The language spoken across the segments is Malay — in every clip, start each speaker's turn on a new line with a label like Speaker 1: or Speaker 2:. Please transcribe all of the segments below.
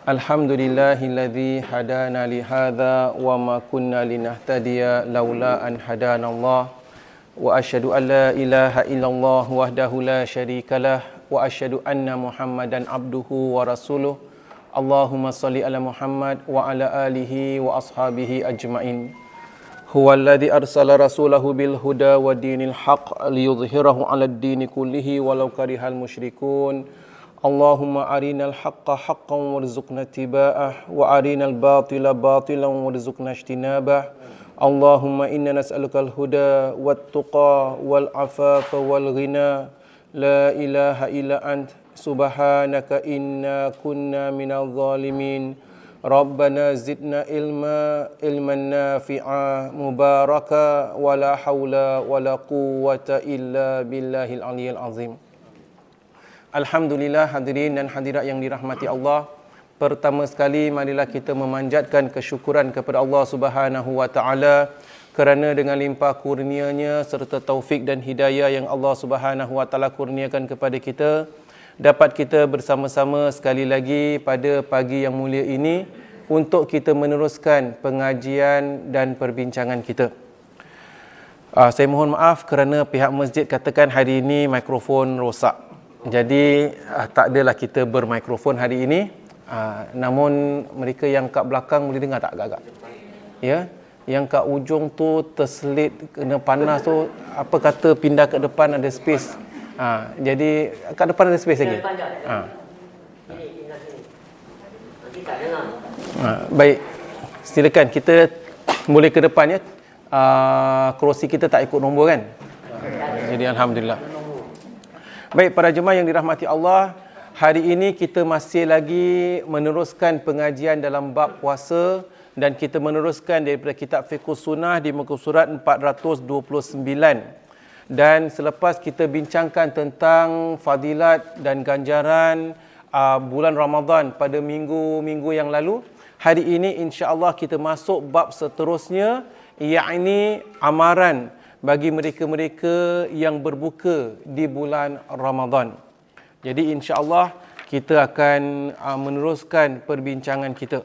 Speaker 1: Alhamdulillahilladzi hadana li hadza wa ma kunna linahtadiya laula an hadanallah wa asyhadu an la ilaha illallah wahdahu la syarikalah wa asyhadu anna Muhammadan abduhu wa rasuluh. Allahumma salli ala Muhammad wa ala alihi wa ashabihi ajmain. Huwallazi arsala rasulahu bil huda wa dinil haqq liyudhhirahu 'alad dini kullihi walau karihal musyrikun. Allahumma arinal haqqa haqqan warzuqna ittiba'ah wa arinal batila batilan warzuqna ijtinabah. Allahumma inna nas'alukal huda wat tuqa wal afafa wal ghina. La ilaha illa ant subhanaka inna kunna minadh zalimin. Rabbana zidna ilman nafi'a mubaraka wa la hawla wa la quwwata illa billahil aliyyil azim. Alhamdulillah, hadirin dan hadirat yang dirahmati Allah. Pertama sekali marilah kita memanjatkan kesyukuran kepada Allah Subhanahu wa taala kerana dengan limpah kurnia-Nya serta taufik dan hidayah yang Allah Subhanahu wa taala kurniakan kepada kita, dapat kita bersama-sama sekali lagi pada pagi yang mulia ini untuk kita meneruskan pengajian dan perbincangan kita. Saya mohon maaf kerana pihak masjid katakan hari ini mikrofon rosak. Jadi tak adalah kita bermikrofon hari ini. Namun mereka yang kat belakang boleh dengar tak agak-agak? Ya, yang kat ujung tu terselit kena panas tu, apa kata pindah ke depan ada space. Jadi kat depan ada space lagi. Baik. Silakan kita boleh ke depan ya. Kerusi kita tak ikut nombor kan? Jadi alhamdulillah. Baik, para jemaah yang dirahmati Allah, hari ini kita masih lagi meneruskan pengajian dalam bab puasa dan kita meneruskan daripada kitab Fiqh Sunnah di muka surat 429. Dan selepas kita bincangkan tentang fadilat dan ganjaran bulan Ramadan pada minggu-minggu yang lalu, hari ini insya-Allah kita masuk bab seterusnya, yakni amaran bagi mereka-mereka yang berbuka di bulan Ramadan. Jadi insya-Allah kita akan meneruskan perbincangan kita.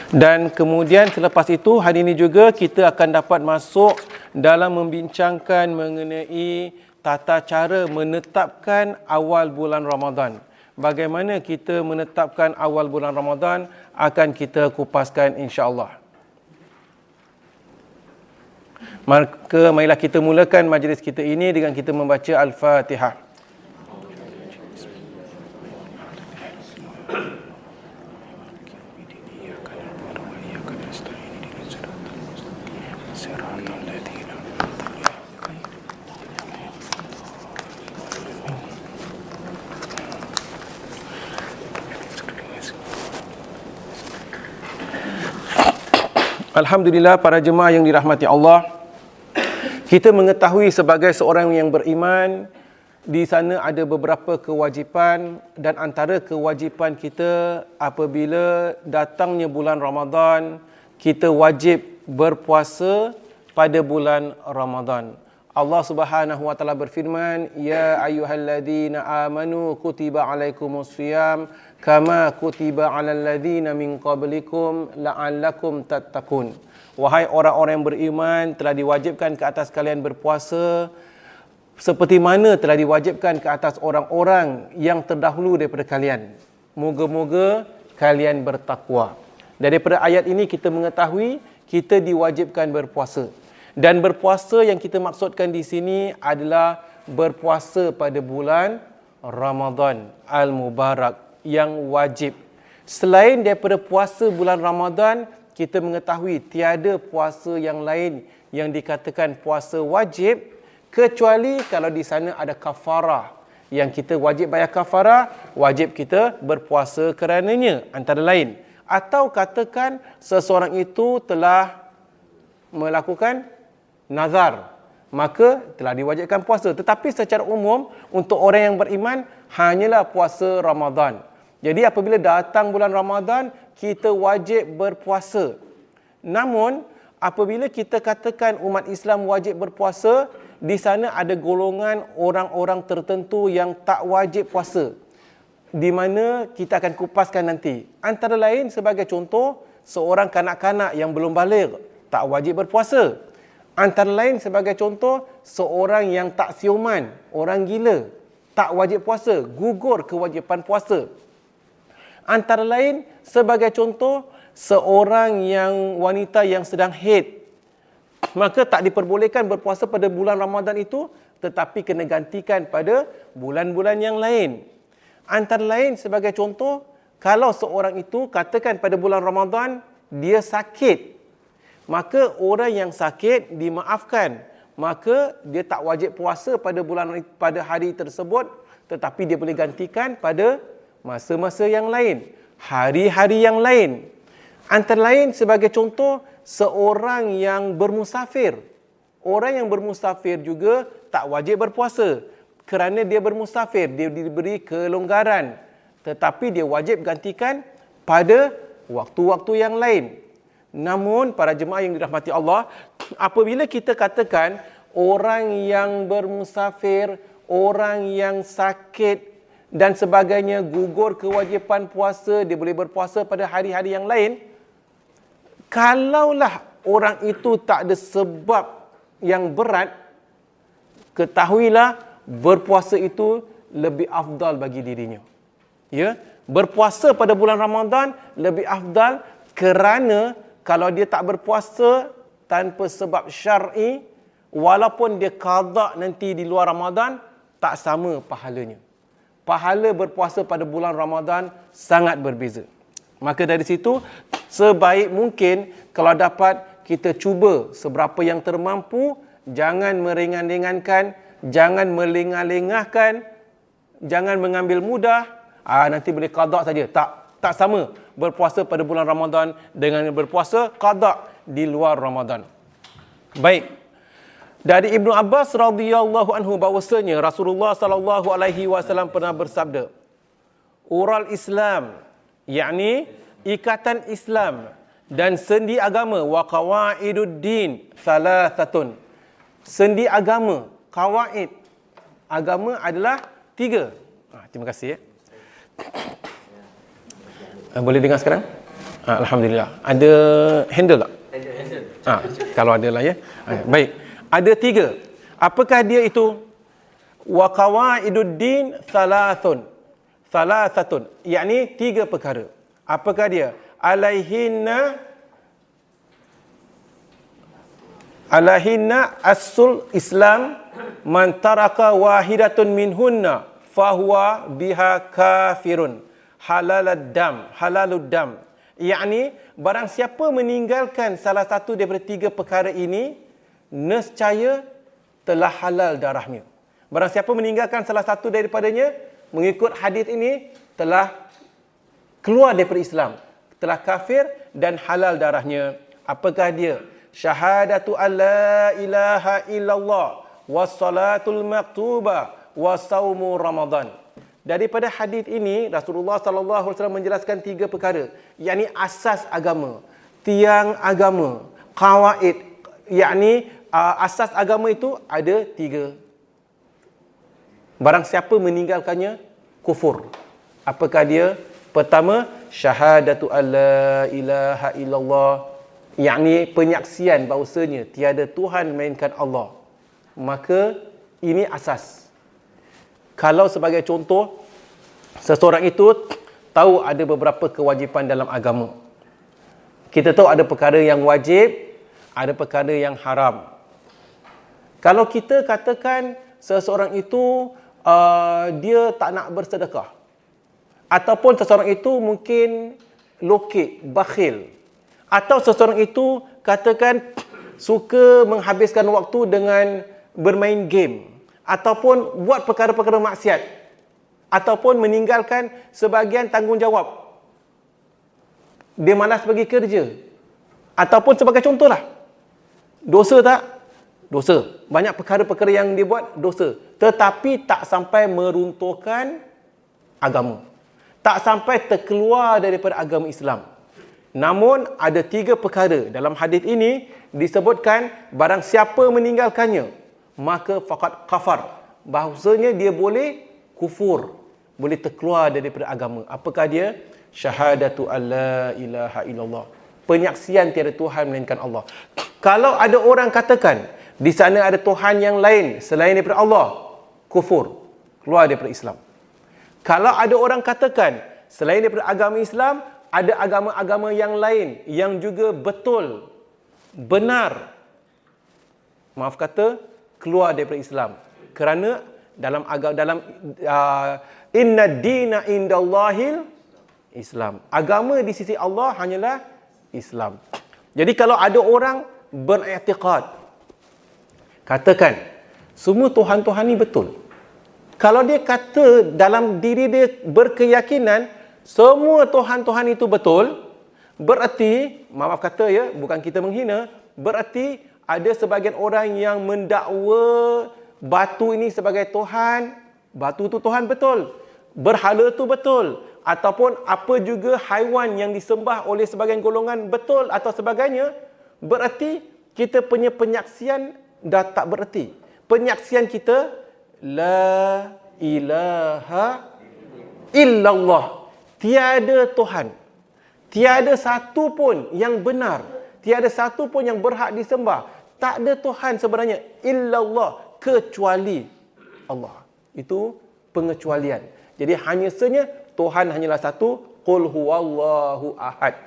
Speaker 1: Dan kemudian selepas itu hari ini juga kita akan dapat masuk dalam membincangkan mengenai tata cara menetapkan awal bulan Ramadan. Bagaimana kita menetapkan awal bulan Ramadan akan kita kupaskan insya-Allah. Maka marilah kita mulakan majlis kita ini dengan kita membaca Al-Fatihah. Alhamdulillah, para jemaah yang dirahmati Allah, kita mengetahui sebagai seorang yang beriman, di sana ada beberapa kewajipan dan antara kewajipan kita apabila datangnya bulan Ramadan, kita wajib berpuasa pada bulan Ramadan. Allah Subhanahu wa taala berfirman, ya ayyuhalladzina amanu kutiba alaikumusiyam kama kutiba alal ladzina min qablikum la'allakum tattaqun. Wahai orang-orang yang beriman, telah diwajibkan ke atas kalian berpuasa seperti mana telah diwajibkan ke atas orang-orang yang terdahulu daripada kalian. Moga-moga kalian bertakwa. Daripada ayat ini kita mengetahui kita diwajibkan berpuasa. Dan berpuasa yang kita maksudkan di sini adalah berpuasa pada bulan Ramadan Al-Mubarak yang wajib. Selain daripada puasa bulan Ramadan, kita mengetahui tiada puasa yang lain yang dikatakan puasa wajib kecuali kalau di sana ada kafarah. Yang kita wajib bayar kafarah, wajib kita berpuasa kerananya antara lain. Atau katakan seseorang itu telah melakukan nazar, maka telah diwajibkan puasa. Tetapi secara umum untuk orang yang beriman hanyalah puasa Ramadan. Jadi apabila datang bulan Ramadan, kita wajib berpuasa. Namun apabila kita katakan umat Islam wajib berpuasa, di sana ada golongan orang-orang tertentu yang tak wajib puasa, di mana kita akan kupaskan nanti. Antara lain sebagai contoh, seorang kanak-kanak yang belum baligh tak wajib berpuasa. Antara lain sebagai contoh, seorang yang tak siuman, orang gila, tak wajib puasa, gugur kewajipan puasa. Antara lain sebagai contoh, seorang yang wanita yang sedang haid, maka tak diperbolehkan berpuasa pada bulan Ramadan itu, tetapi kena gantikan pada bulan-bulan yang lain. Antara lain sebagai contoh, kalau seorang itu katakan pada bulan Ramadan dia sakit, maka orang yang sakit dimaafkan, maka dia tak wajib puasa pada hari tersebut, tetapi dia boleh gantikan pada masa-masa yang lain, hari-hari yang lain. Antara lain sebagai contoh, seorang yang bermusafir. Orang yang bermusafir juga tak wajib berpuasa. Kerana dia bermusafir, dia diberi kelonggaran. Tetapi dia wajib gantikan pada waktu-waktu yang lain. Namun, para jemaah yang dirahmati Allah, apabila kita katakan orang yang bermusafir, orang yang sakit dan sebagainya gugur kewajipan puasa, dia boleh berpuasa pada hari-hari yang lain, kalaulah orang itu tak ada sebab yang berat, ketahuilah berpuasa itu lebih afdal bagi dirinya. Ya, berpuasa pada bulan Ramadan lebih afdal, kerana kalau dia tak berpuasa tanpa sebab syar'i, walaupun dia qada nanti di luar Ramadan, tak sama pahalanya. Pahala berpuasa pada bulan Ramadan sangat berbeza. Maka dari situ, sebaik mungkin kalau dapat kita cuba seberapa yang termampu, jangan meringan-ringankan, jangan melengah-lengahkan, jangan mengambil mudah, nanti boleh qada saja. Tak sama berpuasa pada bulan Ramadan dengan berpuasa qada di luar Ramadan. Baik. Dari Ibnu Abbas radhiyallahu anhu bahwasanya Rasulullah sallallahu alaihi wasallam pernah bersabda, "Ural Islam, yakni ikatan Islam dan sendi agama, wa qawaiduddin thalathatun." Sendi agama, qawaid agama adalah 3. Terima kasih ya. Boleh dengar sekarang? Alhamdulillah. Ada handle tak? Handle. Kalau ada lah ya. Baik. Ada 3. Apakah dia itu? Wa qawaiduddin thalathatun. Yakni 3 perkara. Apakah dia? Alaihinna as-sul Islam, man taraka wahidatun minhunna fahuwa biha kafirun, halalud dam. Yakni barang siapa meninggalkan salah satu daripada 3 perkara ini, nescaya telah halal darahnya. Barang siapa meninggalkan salah satu daripadanya, mengikut hadis ini, telah keluar daripada Islam, telah kafir dan halal darahnya. Apakah dia? Syahadatu an la ilaha illallah, wassalatul maktubah, wasaumu Ramadan. Daripada hadis ini, Rasulullah sallallahu alaihi wasallam menjelaskan 3 perkara, yakni asas agama, tiang agama, qawaid, yakni asas agama itu ada 3. Barang siapa meninggalkannya, kufur. Apakah dia? Pertama, syahadatu an la ilaha illallah, yakni penyaksian bahawasanya tiada Tuhan melainkan Allah. Maka ini asas. Kalau sebagai contoh, seseorang itu tahu ada beberapa kewajipan dalam agama. Kita tahu ada perkara yang wajib, ada perkara yang haram. Kalau kita katakan seseorang itu dia tak nak bersedekah, ataupun seseorang itu mungkin lokek, bakhil, atau seseorang itu katakan suka menghabiskan waktu dengan bermain game, ataupun buat perkara-perkara maksiat, ataupun meninggalkan sebahagian tanggungjawab, dia malas pergi kerja, ataupun sebagai contohlah, dosa tak? Dosa. Banyak perkara-perkara yang dia buat, dosa. Tetapi tak sampai meruntuhkan agama, tak sampai terkeluar daripada agama Islam. Namun ada 3 perkara dalam hadis ini disebutkan, barang siapa meninggalkannya, maka faqad kafar. Bahawasanya dia boleh kufur, boleh terkeluar daripada agama. Apakah dia? Syahadatu alla ilaha illallah. Penyaksian tiada Tuhan melainkan Allah. Kalau ada orang katakan di sana ada Tuhan yang lain selain daripada Allah, kufur, keluar daripada Islam. Kalau ada orang katakan selain daripada agama Islam, ada agama-agama yang lain yang juga betul, benar, maaf kata, keluar daripada Islam. Kerana dalam inna dina indallahil Islam. Agama di sisi Allah hanyalah Islam. Jadi kalau ada orang beriktikad, katakan semua Tuhan-Tuhan ni betul. Kalau dia kata dalam diri dia berkeyakinan semua Tuhan-Tuhan itu betul, berarti, maaf kata ya, bukan kita menghina, berarti ada sebagian orang yang mendakwa batu ini sebagai Tuhan. Batu itu Tuhan betul, berhala itu betul, ataupun apa juga haiwan yang disembah oleh sebagian golongan betul atau sebagainya. Berarti kita punya penyaksian dah tak bererti. Penyaksian kita la ilaha illallah. Tiada Tuhan, tiada satu pun yang benar, tiada satu pun yang berhak disembah. Tak ada Tuhan sebenarnya illallah, kecuali Allah. Itu pengecualian. Jadi hanya saja Tuhan hanyalah satu, qul huwallahu ahad.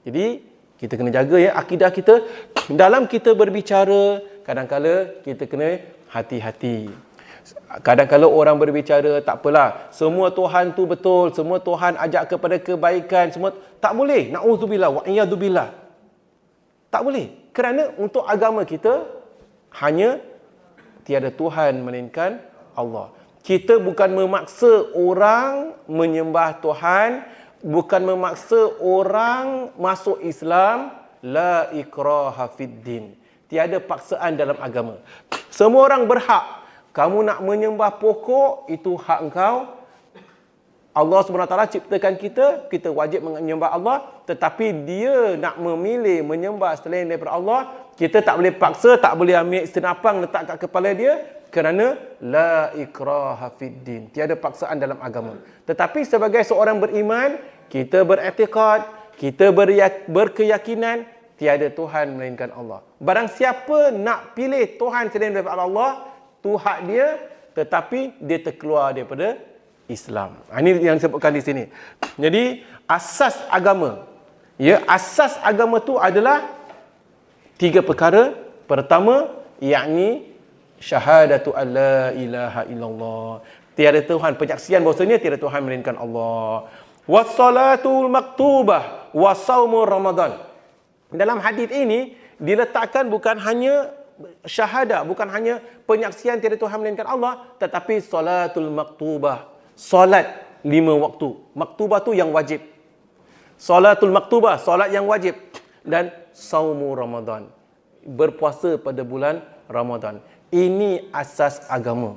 Speaker 1: Jadi kita kena jaga ya akidah kita. Dalam kita berbicara, kadang-kala kita kena hati-hati. Kadang-kala orang berbicara, tak apalah, semua Tuhan tu betul, semua Tuhan ajak kepada kebaikan, semua tak boleh. Na'udzubillah wa iyadzubillah. Tak boleh. Kerana untuk agama kita hanya tiada Tuhan melainkan Allah. Kita bukan memaksa orang menyembah Tuhan, bukan memaksa orang masuk Islam. La ikraha fid din. Tiada paksaan dalam agama. Semua orang berhak. Kamu nak menyembah pokok, itu hak engkau. Allah SWT ciptakan kita wajib menyembah Allah. Tetapi dia nak memilih menyembah selain daripada Allah, kita tak boleh paksa, tak boleh ambil senapang letak kat kepala dia. Kerana la ikraha fid din. Tiada paksaan dalam agama. Tetapi sebagai seorang beriman, kita beriktikad, kita berkeyakinan tiada Tuhan melainkan Allah. Barang siapa nak pilih Tuhan selain daripada Allah, tu hak dia, tetapi dia terkeluar daripada Islam. Ini yang disebutkan di sini. Jadi asas agama, ya, asas agama tu adalah 3 perkara. Pertama, yakni syahadatu alla ilaha illallah. Tiada Tuhan, penyaksian bahawasanya tiada Tuhan melainkan Allah. Wassalatul maktubah wa saumur Ramadan. Dalam hadis ini diletakkan bukan hanya syahadah, bukan hanya penyaksian tiada Tuhan melainkan Allah, tetapi salatul maktubah, solat 5 waktu. Maktubah tu yang wajib. Salatul maktubah, solat yang wajib. Dan saumu Ramadan, berpuasa pada bulan Ramadan. Ini asas agama.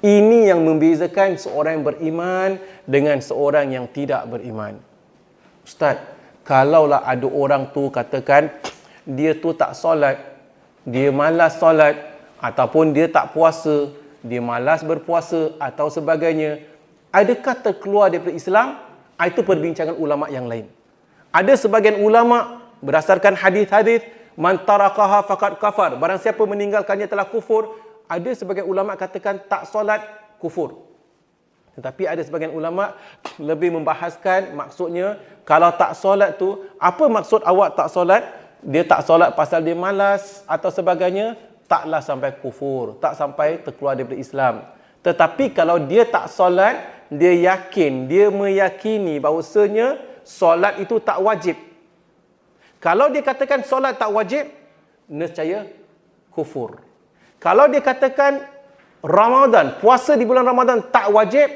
Speaker 1: Ini yang membezakan seorang yang beriman dengan seorang yang tidak beriman. Ustaz, kalaulah ada orang tu katakan dia tu tak solat, dia malas solat, ataupun dia tak puasa, dia malas berpuasa atau sebagainya, adakah terkeluar daripada Islam? Itu perbincangan ulama yang lain. Ada sebagian ulama berdasarkan hadis-hadis, man tarakaha faqad kafar, barang siapa meninggalkannya telah kufur. Ada sebagian ulama katakan tak solat kufur. Tetapi ada sebagian ulama lebih membahaskan maksudnya, kalau tak solat tu, apa maksud awak tak solat? Dia tak solat pasal dia malas atau sebagainya, taklah sampai kufur, tak sampai terkeluar daripada Islam. Tetapi kalau dia tak solat, dia yakin, dia meyakini bahawasanya solat itu tak wajib. Kalau dia katakan solat tak wajib, nescaya kufur. Kalau dia katakan Ramadan, puasa di bulan Ramadan tak wajib,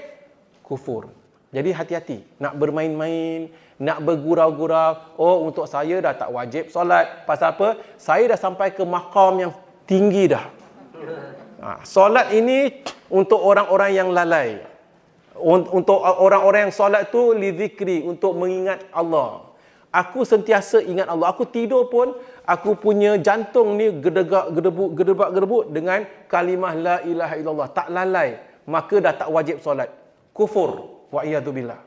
Speaker 1: kufur. Jadi hati-hati. Nak bermain-main, nak bergurau-gurau. Oh, untuk saya dah tak wajib solat. Pasal apa? Saya dah sampai ke maqam yang tinggi dah. Solat ini untuk orang-orang yang lalai. Untuk orang-orang yang solat tu li zikri, untuk mengingat Allah. Aku sentiasa ingat Allah. Aku tidur pun, aku punya jantung ni gedebak-gedebuk dengan kalimah la ilaha illallah. Tak lalai. Maka dah tak wajib solat. Kufur. Wa'iyadzubillah.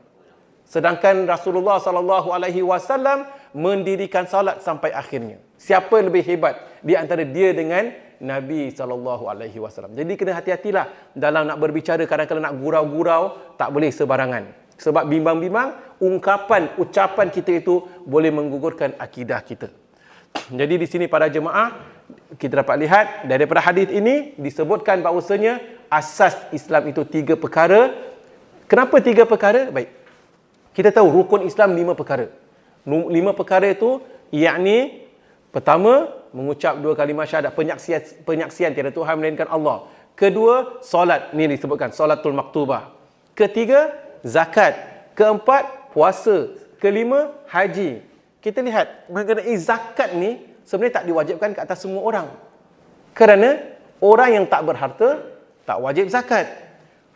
Speaker 1: Sedangkan Rasulullah SAW mendirikan salat sampai akhirnya. Siapa lebih hebat di antara dia dengan Nabi SAW? Jadi kena hati-hatilah dalam nak berbicara. Kadang-kadang nak gurau-gurau, tak boleh sebarangan. Sebab bimbang-bimbang, ucapan kita itu boleh menggugurkan akidah kita. Jadi di sini para jemaah, kita dapat lihat daripada hadis ini disebutkan bahawasanya asas Islam itu 3 perkara. Kenapa 3 perkara? Baik. Kita tahu rukun Islam 5 perkara. 5 perkara itu yakni pertama, mengucap 2 kalimah syahadat, penyaksian tiada Tuhan melainkan Allah. Kedua, solat. Ni disebutkan solatul maktubah. Ketiga, zakat. Keempat, puasa. Kelima, haji. Kita lihat mengenai zakat ni sebenarnya tak diwajibkan ke atas semua orang. Kerana orang yang tak berharta tak wajib zakat.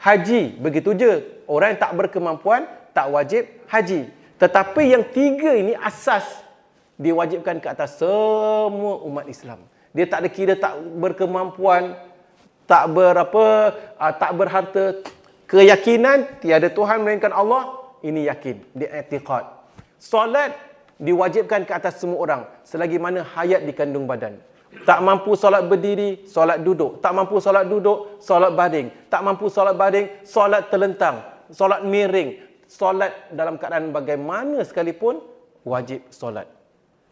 Speaker 1: Haji begitu je. Orang yang tak berkemampuan tak wajib haji. Tetapi yang 3 ini asas diwajibkan ke atas semua umat Islam. Dia tak ada kira tak berkemampuan, tak berharta. Keyakinan tiada Tuhan melainkan Allah, ini yakin, dia i'tiqad. Solat diwajibkan ke atas semua orang selagi mana hayat di kandung badan. Tak mampu solat berdiri, solat duduk. Tak mampu solat duduk, solat baring. Tak mampu solat baring, solat terlentang, solat miring. Solat dalam keadaan bagaimana sekalipun wajib solat.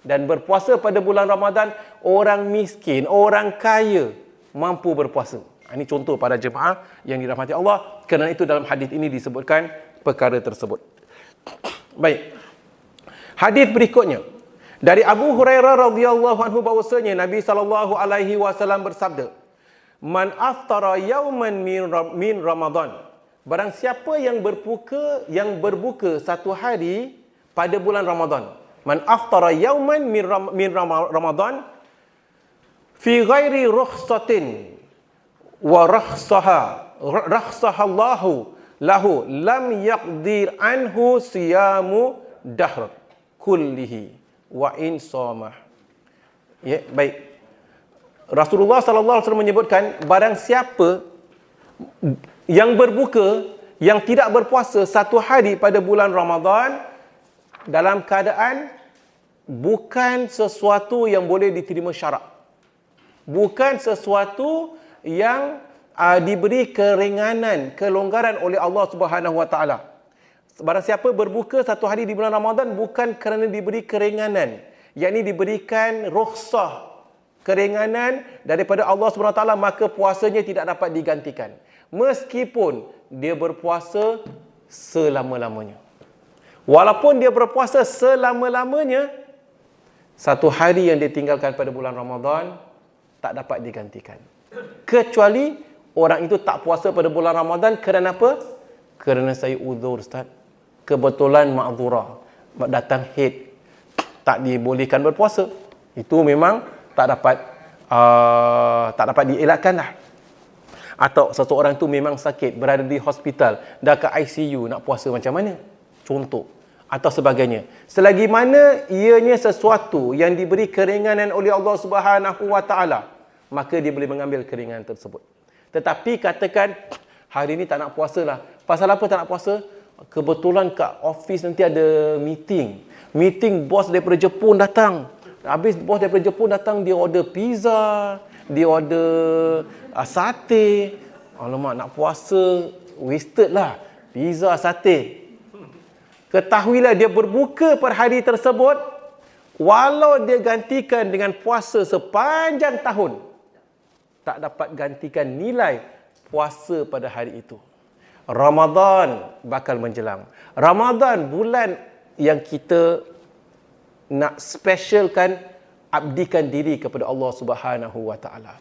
Speaker 1: Dan berpuasa pada bulan Ramadan, orang miskin, orang kaya mampu berpuasa. Ini contoh para jemaah yang dirahmati Allah. Kerana itu dalam hadis ini disebutkan perkara tersebut. Baik. Hadis berikutnya dari Abu Hurairah radhiyallahu anhu bahwasanya Nabi SAW bersabda, "Man aftara yauman min Ramadan." Barang siapa yang berbuka satu hari pada bulan Ramadan. Man aftara yauman min Ramadan fi ghairi rukhsatin wa rakhsahallahu lahu lam yaqdir anhu siyamu dahr kullihi wa in somah. Ya, baik. Rasulullah SAW menyebutkan barang siapa yang berbuka, yang tidak berpuasa satu hari pada bulan Ramadan dalam keadaan bukan sesuatu yang boleh diterima syarak. Bukan sesuatu yang diberi keringanan, kelonggaran oleh Allah Subhanahu Wa Taala. Barang siapa berbuka satu hari di bulan Ramadan bukan kerana diberi keringanan, yakni diberikan rukhsah, keringanan daripada Allah Subhanahu Wa Taala, maka puasanya tidak dapat digantikan. Meskipun dia berpuasa selama-lamanya. Walaupun dia berpuasa selama-lamanya, satu hari yang ditinggalkan pada bulan Ramadan tak dapat digantikan. Kecuali orang itu tak puasa pada bulan Ramadan kerana apa? Kerana saya uzur, Ustaz. Kebetulan ma'zurah, datang haid, tak dibolehkan berpuasa. Itu memang tak dapat dielakkan lah. Atau seseorang tu memang sakit, berada di hospital, dah ke ICU, nak puasa macam mana? Contoh. Atau sebagainya. Selagi mana ianya sesuatu yang diberi keringanan oleh Allah Subhanahu Wa Taala, maka dia boleh mengambil keringanan tersebut. Tetapi katakan, hari ni tak nak puasa lah. Pasal apa tak nak puasa? Kebetulan kat office nanti ada meeting. Meeting bos daripada Jepun datang. Habis bos daripada Jepun datang, dia order pizza, dia order sate. Alamak, nak puasa wasted lah. Pizza, sate. Ketahuilah dia berbuka per hari tersebut, walau dia gantikan dengan puasa sepanjang tahun, tak dapat gantikan nilai puasa pada hari itu. Ramadan bakal menjelang. Ramadan bulan yang kita nak specialkan, abdikan diri kepada Allah Subhanahu Wa Taala.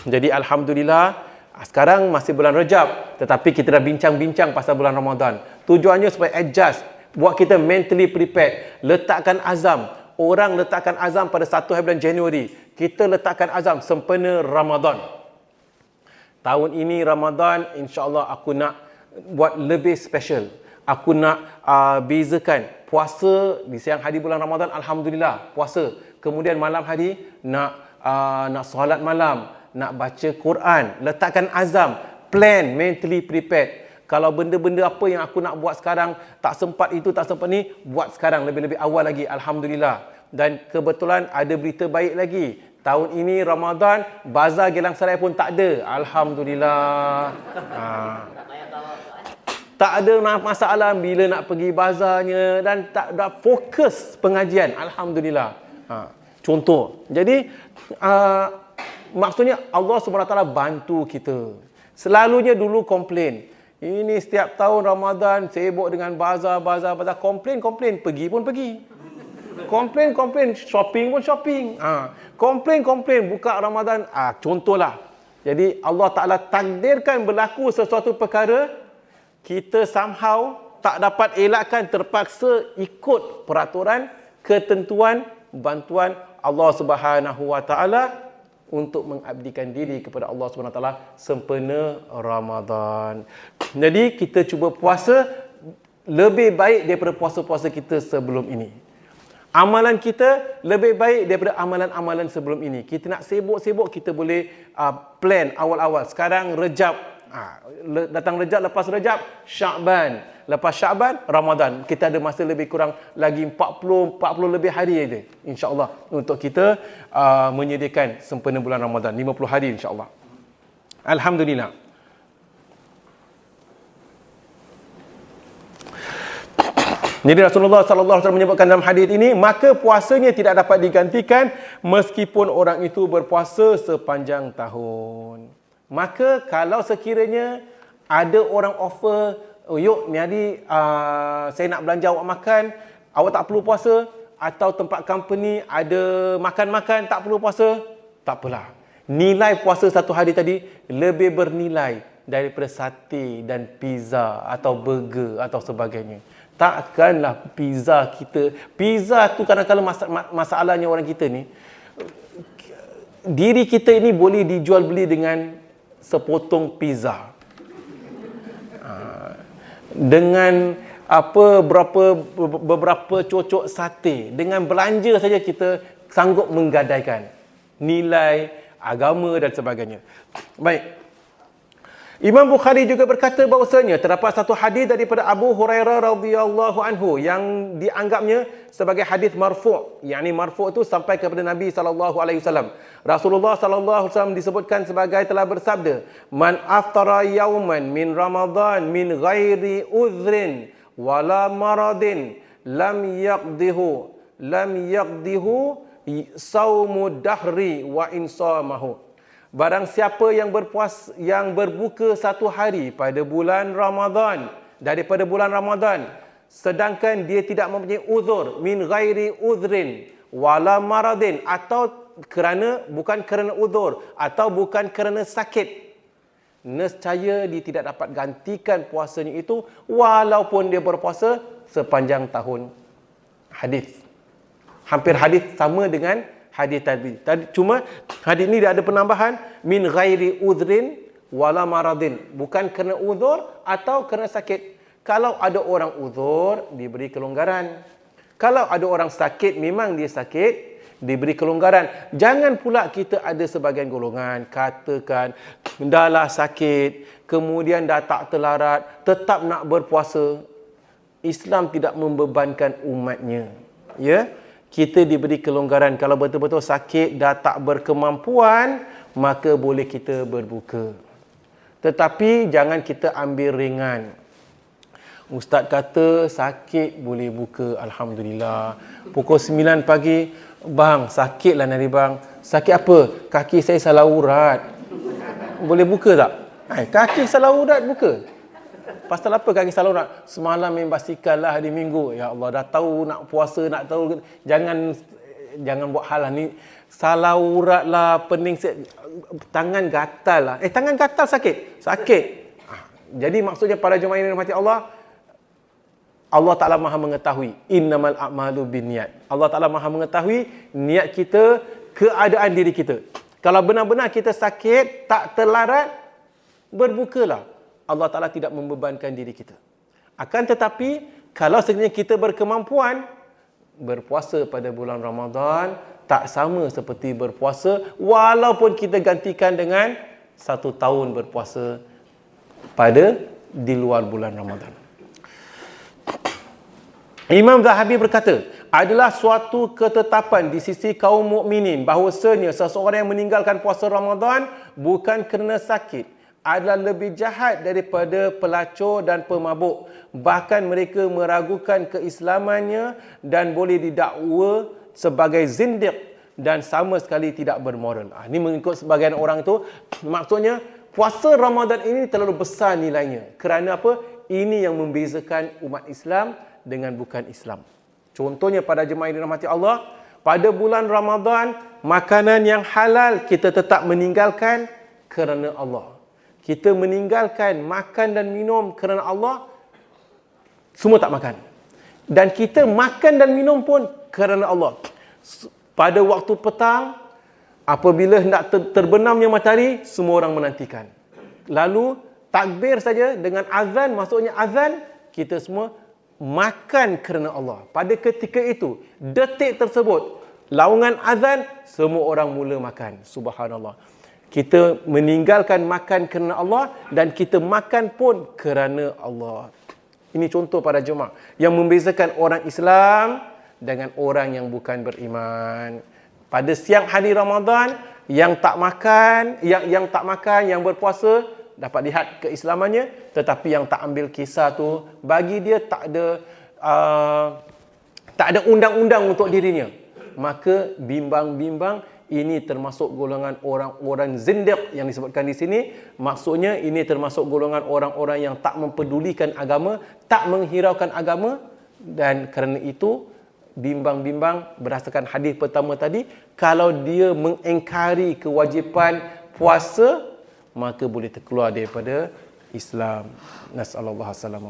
Speaker 1: Jadi alhamdulillah, sekarang masih bulan Rajab, tetapi kita dah bincang-bincang pasal bulan Ramadan. Tujuannya supaya adjust, buat kita mentally prepared, letakkan azam. Orang letakkan azam pada 1 hari bulan Januari. Kita letakkan azam sempena Ramadan. Tahun ini Ramadan, insya-Allah aku nak buat lebih special. Aku nak bezakan puasa di siang hari bulan Ramadan, alhamdulillah puasa. Kemudian malam hari nak solat malam, nak baca Quran, letakkan azam, plan, mentally prepared. Kalau benda-benda apa yang aku nak buat sekarang, tak sempat itu, tak sempat ni, buat sekarang lebih-lebih awal lagi, alhamdulillah. Dan kebetulan ada berita baik lagi. Tahun ini Ramadan, bazar Geylang Serai pun tak ada, alhamdulillah. Tak ada masalah bila nak pergi bazarnya dan tak ada fokus pengajian, alhamdulillah. Contoh. Jadi maksudnya Allah SWT bantu kita. Selalunya dulu komplain. Ini setiap tahun Ramadan sibuk dengan bazar, komplain, pergi pun pergi. Komplain, shopping pun shopping. Komplain, buka Ramadan. Contohlah. Jadi Allah Ta'ala takdirkan berlaku sesuatu perkara, kita somehow tak dapat elakkan, terpaksa ikut peraturan, ketentuan, bantuan Allah Subhanahu Wa Ta'ala untuk mengabdikan diri kepada Allah Subhanahu Wa Ta'ala sempena Ramadan. Jadi kita cuba puasa lebih baik daripada puasa-puasa kita sebelum ini. Amalan kita lebih baik daripada amalan-amalan sebelum ini. Kita nak sibuk-sibuk, kita boleh plan awal-awal. Sekarang Rejab, datang Rejab, lepas Rejab Sya'ban, lepas Sya'ban Ramadan. Kita ada masa lebih kurang lagi 40 lebih hari aja, insya-Allah, untuk kita menyediakan sempena bulan Ramadan, 50 hari insya-Allah. Alhamdulillah. Jadi Rasulullah sallallahu alaihi wasallam menyebutkan dalam hadis ini, maka puasanya tidak dapat digantikan meskipun orang itu berpuasa sepanjang tahun. Maka kalau sekiranya ada orang offer, yuk ni hari saya nak belanja awak makan, awak tak perlu puasa, atau tempat company ada makan-makan tak perlu puasa, tak apalah. Nilai puasa satu hari tadi lebih bernilai daripada sate dan pizza atau burger atau sebagainya. Takkanlah pizza tu kadang-kadang masalahnya orang kita ni, diri kita ini boleh dijual beli dengan sepotong pizza, dengan beberapa cocok sate, dengan belanja saja kita sanggup menggadaikan nilai agama dan sebagainya. Baik, Imam Bukhari juga berkata bahawasanya terdapat satu hadis daripada Abu Hurairah radhiyallahu anhu yang dianggapnya sebagai hadis marfu'. Yakni marfu' itu sampai kepada Nabi sallallahu alaihi wasallam. Rasulullah sallallahu alaihi wasallam disebutkan sebagai telah bersabda, "Man aftara yawman min Ramadan min ghairi udhrin wala maradin lam yaqdihu saumu dahri wa insamahu." Barang siapa yang berbuka satu hari pada bulan Ramadan, daripada bulan Ramadan, sedangkan dia tidak mempunyai uzur, min ghairi udhrin wala maradin, atau bukan kerana uzur atau bukan kerana sakit, nescaya dia tidak dapat gantikan puasanya itu walaupun dia berpuasa sepanjang tahun. Hadis hampir hadis sama dengan hadis tadi. Cuma hadis ni dia ada penambahan min ghairi udhrin wala maradin, bukan kerana uzur atau kerana sakit. Kalau ada orang uzur, diberi kelonggaran. Kalau ada orang sakit, memang dia sakit, diberi kelonggaran. Jangan pula kita ada sebahagian golongan katakan dah lah sakit, kemudian dah tak terlarat, tetap nak berpuasa. Islam tidak membebankan umatnya. Ya, kita diberi kelonggaran. Kalau betul-betul sakit, dah tak berkemampuan, maka boleh kita berbuka. Tetapi jangan kita ambil ringan. Ustaz kata sakit boleh buka, alhamdulillah. Pukul 9 pagi, bang sakit lah nari bang. Sakit apa? Kaki saya salah urat. Boleh buka tak? Kaki salah urat buka. Pasal apa kaki salah urat? Semalam main basikal lah hari Minggu. Ya Allah, dah tahu nak puasa, nak tahu. Jangan buat hal lah ni. Salah urat lah, pening, tangan gatal lah. Tangan gatal sakit? Sakit. Jadi maksudnya para jemaah yang dirahmati Allah, Allah Ta'ala maha mengetahui. Innamal a'malu binniyat. Allah Ta'ala maha mengetahui niat kita, keadaan diri kita. Kalau benar-benar kita sakit, tak terlarat, berbukalah. Allah Ta'ala tidak membebankan diri kita. Akan tetapi, kalau sekiranya kita berkemampuan, berpuasa pada bulan Ramadan tak sama seperti berpuasa walaupun kita gantikan dengan 1 tahun berpuasa pada di luar bulan Ramadan. Imam Zahabi berkata, adalah suatu ketetapan di sisi kaum mukminin bahawasanya seseorang yang meninggalkan puasa Ramadan bukan kerana sakit adalah lebih jahat daripada pelacur dan pemabuk. Bahkan mereka meragukan keislamannya dan boleh didakwa sebagai zindiq dan sama sekali tidak bermoral. Ini mengikut sebagian orang itu, maksudnya puasa Ramadan ini terlalu besar nilainya. Kerana apa? Ini yang membezakan umat Islam dengan bukan Islam. Contohnya pada jemaah yang dirahmati Allah, pada bulan Ramadan, makanan yang halal kita tetap meninggalkan kerana Allah. Kita meninggalkan makan dan minum kerana Allah, semua tak makan. Dan kita makan dan minum pun kerana Allah. Pada waktu petang, apabila hendak terbenamnya matahari, semua orang menantikan. Lalu takbir saja dengan azan, maksudnya azan, kita semua makan kerana Allah. Pada ketika itu, detik tersebut, laungan azan, semua orang mula makan. Subhanallah. Kita meninggalkan makan kerana Allah dan kita makan pun kerana Allah. Ini contoh para jemaah yang membezakan orang Islam dengan orang yang bukan beriman. Pada siang hari Ramadan, yang tak makan, yang berpuasa dapat lihat keislamannya, tetapi yang tak ambil kisah tu, bagi dia tak ada undang-undang untuk dirinya. Maka bimbang-bimbang, ini termasuk golongan orang-orang zindiq yang disebutkan di sini. Maksudnya ini termasuk golongan orang-orang yang tak mempedulikan agama, tak menghiraukan agama, dan kerana itu bimbang-bimbang berdasarkan hadis pertama tadi, kalau dia mengingkari kewajipan puasa, maka boleh terkeluar daripada Islam. Nasallallahu alaihi wasallam.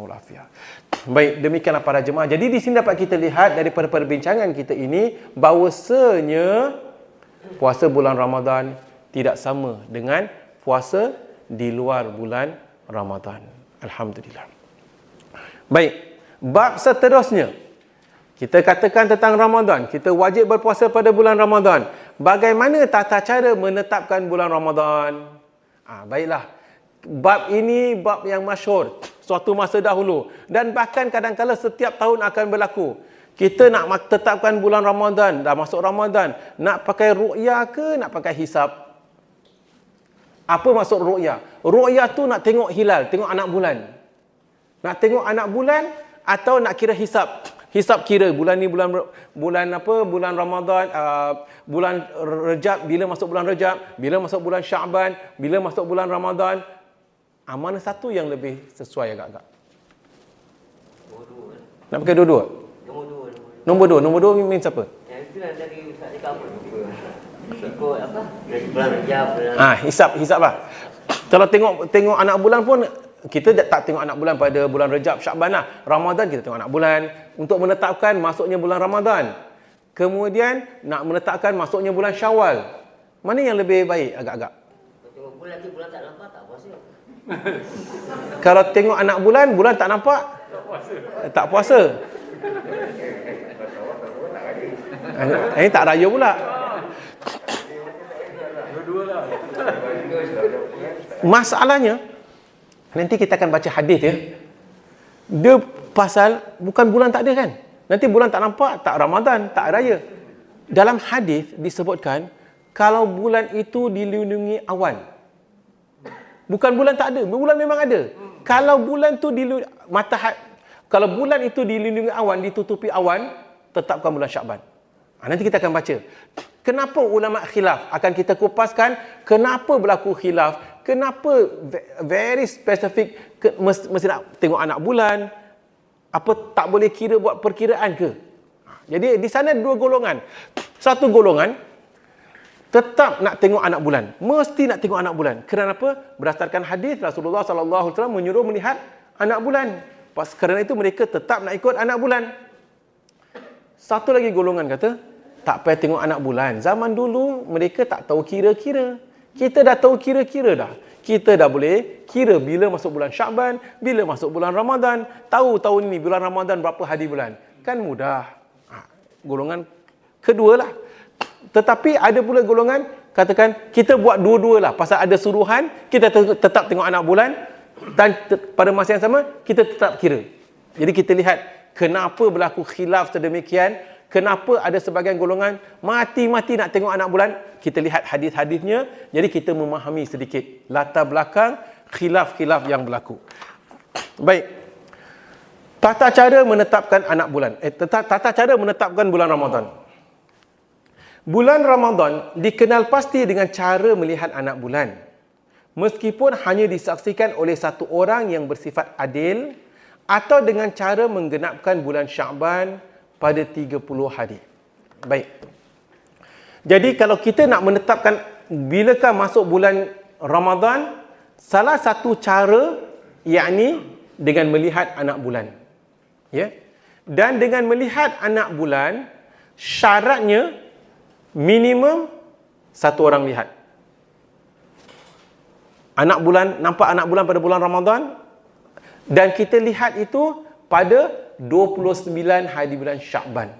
Speaker 1: Baik, demikianlah para jemaah. Jadi di sini dapat kita lihat daripada perbincangan kita ini bahawasanya puasa bulan Ramadan tidak sama dengan puasa di luar bulan Ramadan. Alhamdulillah. Baik, bab seterusnya kita katakan tentang Ramadan. Kita wajib berpuasa pada bulan Ramadan. Bagaimana tata cara menetapkan bulan Ramadan? Baiklah. Bab ini bab yang masyhur suatu masa dahulu dan bahkan kadang-kala setiap tahun akan berlaku. Kita nak tetapkan bulan Ramadan, dah masuk Ramadan, nak pakai ru'yah ke nak pakai hisab? Apa maksud ru'yah? Ru'yah tu nak tengok hilal, tengok anak bulan. Nak tengok anak bulan atau nak kira hisab? Hisab kira bulan ni bulan apa? Bulan Ramadan, bulan Rejab, bila masuk bulan Rejab, bila masuk bulan Syaban, bila masuk bulan Ramadan. Mana satu yang lebih sesuai agak-agak? Nak pakai dua-dua? Nombor dua means apa?
Speaker 2: Yang itu yang tadi Ustaz cakap apa? Ikut apa? Dari bulan Rejab.
Speaker 1: Hisab lah. Kalau tengok anak bulan pun, kita tak tengok anak bulan pada bulan Rejab, Syaban lah. Ramadan kita tengok anak bulan untuk menetapkan masuknya bulan Ramadan. Kemudian nak menetapkan masuknya bulan Syawal. Mana yang lebih baik agak-agak?
Speaker 2: Tengok bulan tu, bulan tak nampak, tak puasa.
Speaker 1: Kalau tengok anak bulan tak nampak? Tak puasa. Ini tak raya pula. Masalahnya, nanti kita akan baca hadis ya. Dia pasal bukan bulan tak ada kan? Nanti bulan tak nampak, tak Ramadan, tak raya. Dalam hadis disebutkan kalau bulan itu dilindungi awan. Bukan bulan tak ada, bulan memang ada. Kalau bulan tu kalau bulan itu dilindungi awan, ditutupi awan, tetapkan bulan Syaban. Nanti kita akan baca. Kenapa ulama khilaf? Akan kita kupaskan kenapa berlaku khilaf. Kenapa very specific mesti nak tengok anak bulan. Apa tak boleh kira buat perkiraan ke? Jadi di sana dua golongan. Satu golongan tetap nak tengok anak bulan. Mesti nak tengok anak bulan. Kenapa? Berdasarkan hadis Rasulullah sallallahu alaihi wasallam menyuruh melihat anak bulan. Kerana itu mereka tetap nak ikut anak bulan. Satu lagi golongan kata, tak payah tengok anak bulan. Zaman dulu mereka tak tahu kira-kira. Kita dah tahu kira-kira dah. kita dah boleh kira bila masuk bulan Syaban, bila masuk bulan Ramadan, tahu tahun ini bulan Ramadan berapa hari bulan. Kan mudah. Golongan kedua lah. Tetapi ada pula golongan, katakan kita buat dua-dua lah. Pasal ada suruhan, kita tetap tengok anak bulan. Dan pada masa yang sama, kita tetap kira. Jadi kita lihat kenapa berlaku khilaf sedemikian. Kenapa ada sebahagian golongan mati-mati nak tengok anak bulan. Kita lihat hadis-hadisnya. Jadi kita memahami sedikit latar belakang khilaf-khilaf yang berlaku. Baik. Tata cara menetapkan anak bulan. Tata cara menetapkan bulan Ramadan. Bulan Ramadan dikenal pasti dengan cara melihat anak bulan. Meskipun hanya disaksikan oleh satu orang yang bersifat adil atau dengan cara menggenapkan bulan Syaban pada 30 hari. Baik. Jadi kalau kita nak menetapkan bilakah masuk bulan Ramadan, salah satu cara yakni dengan melihat anak bulan. Ya. Dan dengan melihat anak bulan, syaratnya minimum satu orang lihat. Nampak anak bulan pada bulan Ramadan, dan kita lihat itu pada 29 hari bulan Syakban.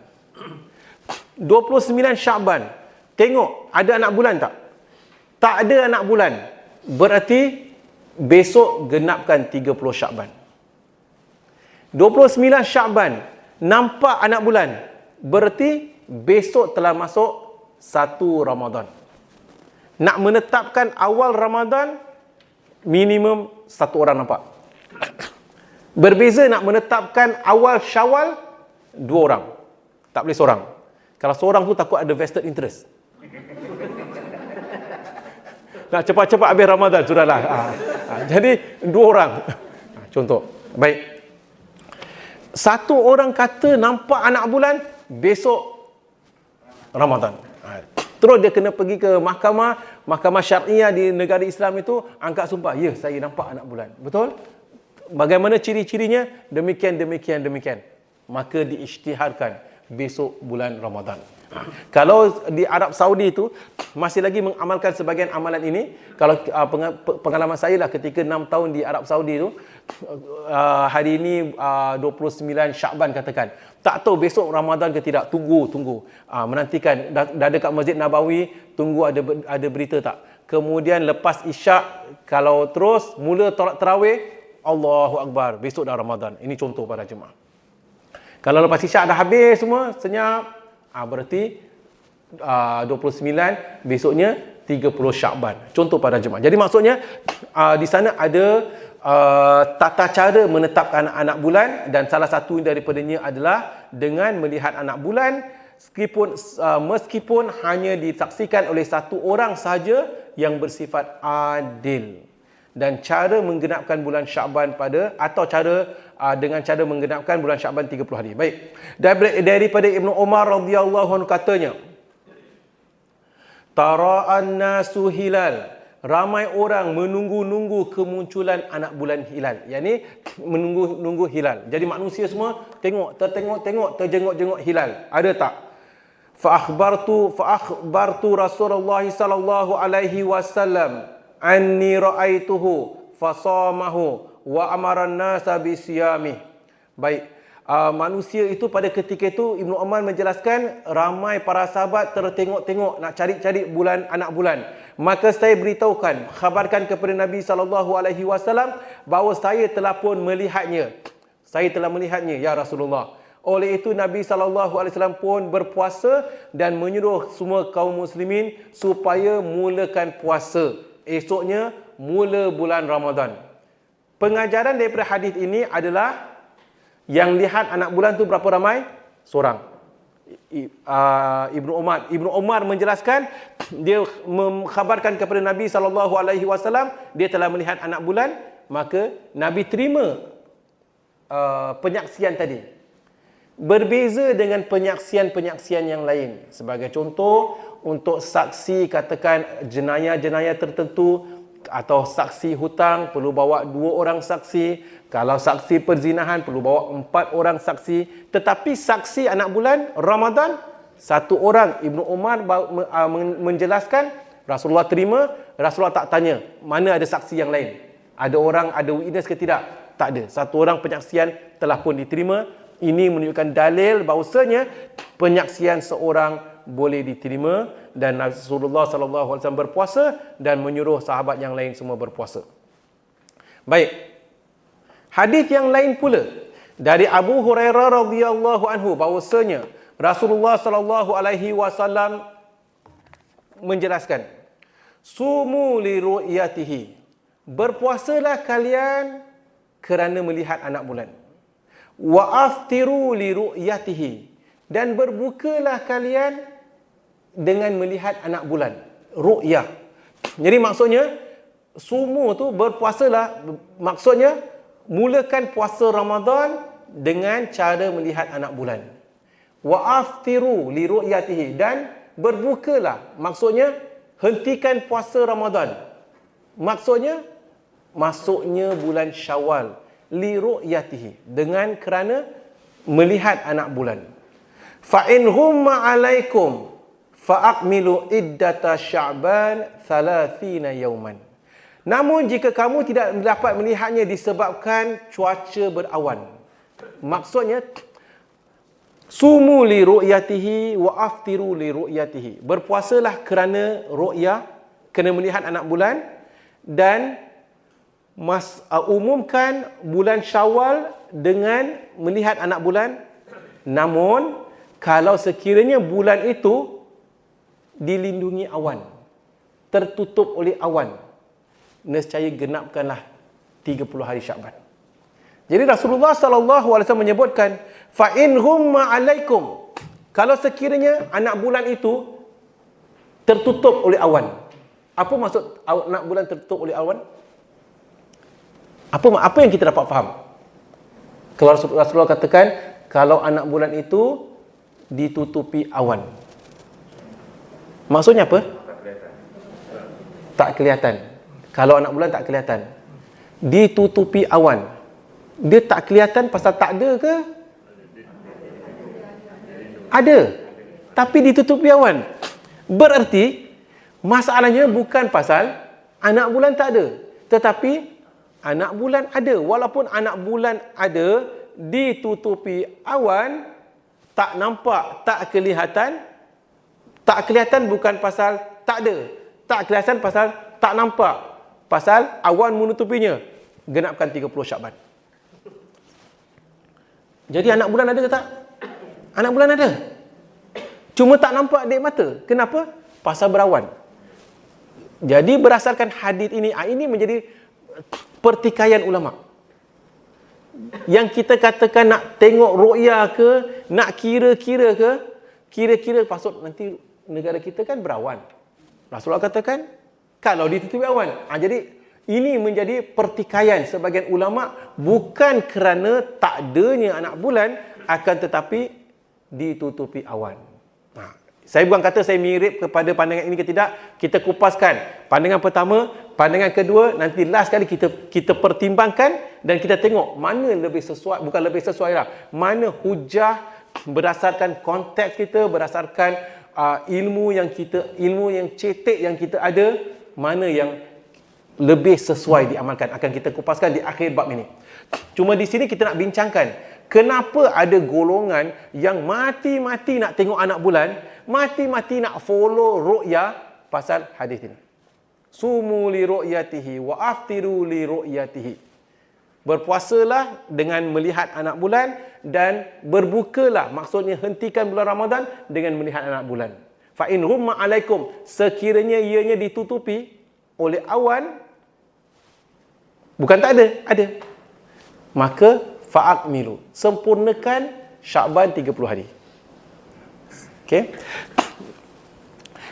Speaker 1: 29 Syakban. Tengok ada anak bulan tak? Tak ada anak bulan. Berarti besok genapkan 30 Syakban. 29 Syakban nampak anak bulan. Berarti besok telah masuk 1 Ramadan. Nak menetapkan awal Ramadan, minimum satu orang nampak. Berbeza nak menetapkan awal Syawal, 2 orang. Tak boleh seorang. Kalau seorang tu takut ada vested interest. Nak cepat-cepat habis Ramadan, sudahlah. Jadi 2 orang. Contoh. Baik. Satu orang kata nampak anak bulan, besok Ramadan. Terus dia kena pergi ke mahkamah syariah di negara Islam itu, angkat sumpah, ya saya nampak anak bulan. Betul? Bagaimana ciri-cirinya? Demikian. Maka diisytiharkan besok bulan Ramadan. Kalau di Arab Saudi itu masih lagi mengamalkan sebahagian amalan ini. Kalau pengalaman saya lah ketika 6 tahun di Arab Saudi itu, hari ini 29 Syakban katakan. Tak tahu besok Ramadan ke tidak, tunggu. Menantikan dah dekat Masjid Nabawi, tunggu ada berita tak. Kemudian lepas Isyak, kalau terus mula tarawih, Allahu Akbar, besok dah Ramadan. Ini contoh para jemaah. Kalau lepas Isyak dah habis semua, senyap, berarti 29, besoknya 30 Syakban. Contoh para jemaah. Jadi maksudnya di sana ada tata cara menetapkan anak bulan, dan salah satu daripadanya adalah dengan melihat anak bulan, meskipun hanya disaksikan oleh satu orang sahaja yang bersifat adil. Dan cara menggenapkan bulan Syakban dengan cara menggenapkan bulan Syakban 30 hari. Baik. Daripada Ibnu Umar radhiyallahu anhu katanya, tara'an nasu hilal. Ramai orang menunggu-nunggu kemunculan anak bulan hilal. Yakni menunggu hilal. Jadi manusia semua terjenguk-jenguk hilal. Ada tak? Fa akhbartu Rasulullah sallallahu alaihi wasallam anni ra'aituhu fasamahu wa amara an-nasa bisiyamih. Baik. Manusia itu pada ketika itu Ibnu Umar menjelaskan ramai para sahabat tertengok-tengok nak cari anak bulan. Maka saya beritahukan, khabarkan kepada Nabi sallallahu alaihi wasallam bahawa saya telah pun melihatnya. Saya telah melihatnya ya Rasulullah. Oleh itu Nabi sallallahu alaihi wasallam pun berpuasa dan menyuruh semua kaum muslimin supaya mulakan puasa. Esoknya mula bulan Ramadan. Pengajaran daripada hadis ini adalah yang lihat anak bulan tu berapa ramai? Seorang. Ibnu Umar menjelaskan, dia mengkhabarkan kepada Nabi SAW, dia telah melihat anak bulan, maka Nabi terima penyaksian tadi. Berbeza dengan penyaksian-penyaksian yang lain. Sebagai contoh, untuk saksi katakan jenayah-jenayah tertentu atau saksi hutang perlu bawa 2 orang saksi. Kalau saksi perzinahan perlu bawa 4 orang saksi. Tetapi saksi anak bulan Ramadan 1 orang. Ibnu Umar menjelaskan Rasulullah terima, Rasulullah tak tanya mana ada saksi yang lain. Ada orang, ada witness ke tidak? Tak ada. Satu orang penyaksian telah pun diterima. Ini menunjukkan dalil bahawasanya penyaksian seorang boleh diterima, dan Rasulullah SAW berpuasa dan menyuruh sahabat yang lain semua berpuasa. Baik. Hadis yang lain pula dari Abu Hurairah radhiyallahu anhu bahawasanya Rasulullah SAW menjelaskan, sumu li ru'yatihi, berpuasalah kalian kerana melihat anak bulan. Wa aftiru li ru'yatihi, dan berbukalah kalian dengan melihat anak bulan. Ru'yah. Jadi maksudnya sumu tu berpuasalah, maksudnya mulakan puasa Ramadan dengan cara melihat anak bulan. Wa aftiru li ru'yatihi, dan berbukalah, maksudnya hentikan puasa Ramadan. Maksudnya masuknya bulan Syawal, li ru'yatihi, dengan kerana melihat anak bulan. Fa in humma alaikum fa akmilu iddata Sya'ban 30 yauman. Namun jika kamu tidak dapat melihatnya disebabkan cuaca berawan, maksudnya sumu li ru'yatihi wa aftiru li ru'yatihi, berpuasalah kerana ru'yah, kerana melihat anak bulan, dan umumkan bulan Syawal dengan melihat anak bulan. Namun kalau sekiranya bulan itu dilindungi awan, tertutup oleh awan, nescaya genapkanlah 30 hari Syakban. Jadi Rasulullah SAW menyebutkan, fa in humma alaikum, kalau sekiranya anak bulan itu tertutup oleh awan. Apa maksud anak bulan tertutup oleh awan? Apa yang kita dapat faham? Kalau Rasulullah katakan, kalau anak bulan itu ditutupi awan. Maksudnya apa? Tak kelihatan. Kalau anak bulan tak kelihatan, ditutupi awan. Dia tak kelihatan pasal tak ada ke? Ada. Tapi ditutupi awan. Berarti masalahnya bukan pasal anak bulan tak ada, tetapi anak bulan ada. Walaupun anak bulan ada, ditutupi awan, tak nampak, tak kelihatan. Tak kelihatan bukan pasal tak ada. Tak kelihatan pasal tak nampak. Pasal awan menutupinya. Genapkan 30 Syakban. Jadi anak bulan ada ke tak? Anak bulan ada. Cuma tak nampak dek mata. Kenapa? Pasal berawan. Jadi berdasarkan hadis ini menjadi pertikaian ulama. Yang kita katakan nak tengok ru'yah ke, nak kira-kira ke, kira-kira pasal nanti negara kita kan berawan. Rasulullah katakan kalau ditutupi awan. Jadi ini menjadi pertikaian sebagian ulama, bukan kerana tak adanya anak bulan, akan tetapi ditutupi awan. Saya bukan kata saya mirip kepada pandangan ini ke tidak. Kita kupaskan pandangan pertama, pandangan kedua, nanti last kali kita pertimbangkan dan kita tengok mana lebih sesuai, bukan lebih sesuai lah, mana hujah berdasarkan konteks kita, berdasarkan ilmu yang cetek yang kita ada, mana yang lebih sesuai diamalkan. Akan kita kupaskan di akhir bab ini. Cuma di sini kita nak bincangkan, kenapa ada golongan yang mati-mati nak tengok anak bulan, mati-mati nak follow ru'yah pasal hadis ini. Sumu li ru'yatihi wa aftiru li ru'yatihi. Berpuasalah dengan melihat anak bulan dan berbukalah, maksudnya hentikan bulan Ramadan dengan melihat anak bulan. Fa in humma alaikum, sekiranya ianya ditutupi oleh awan, bukan tak ada. Maka fa'akmilu, sempurnakan Syakban 30 hari. Okey.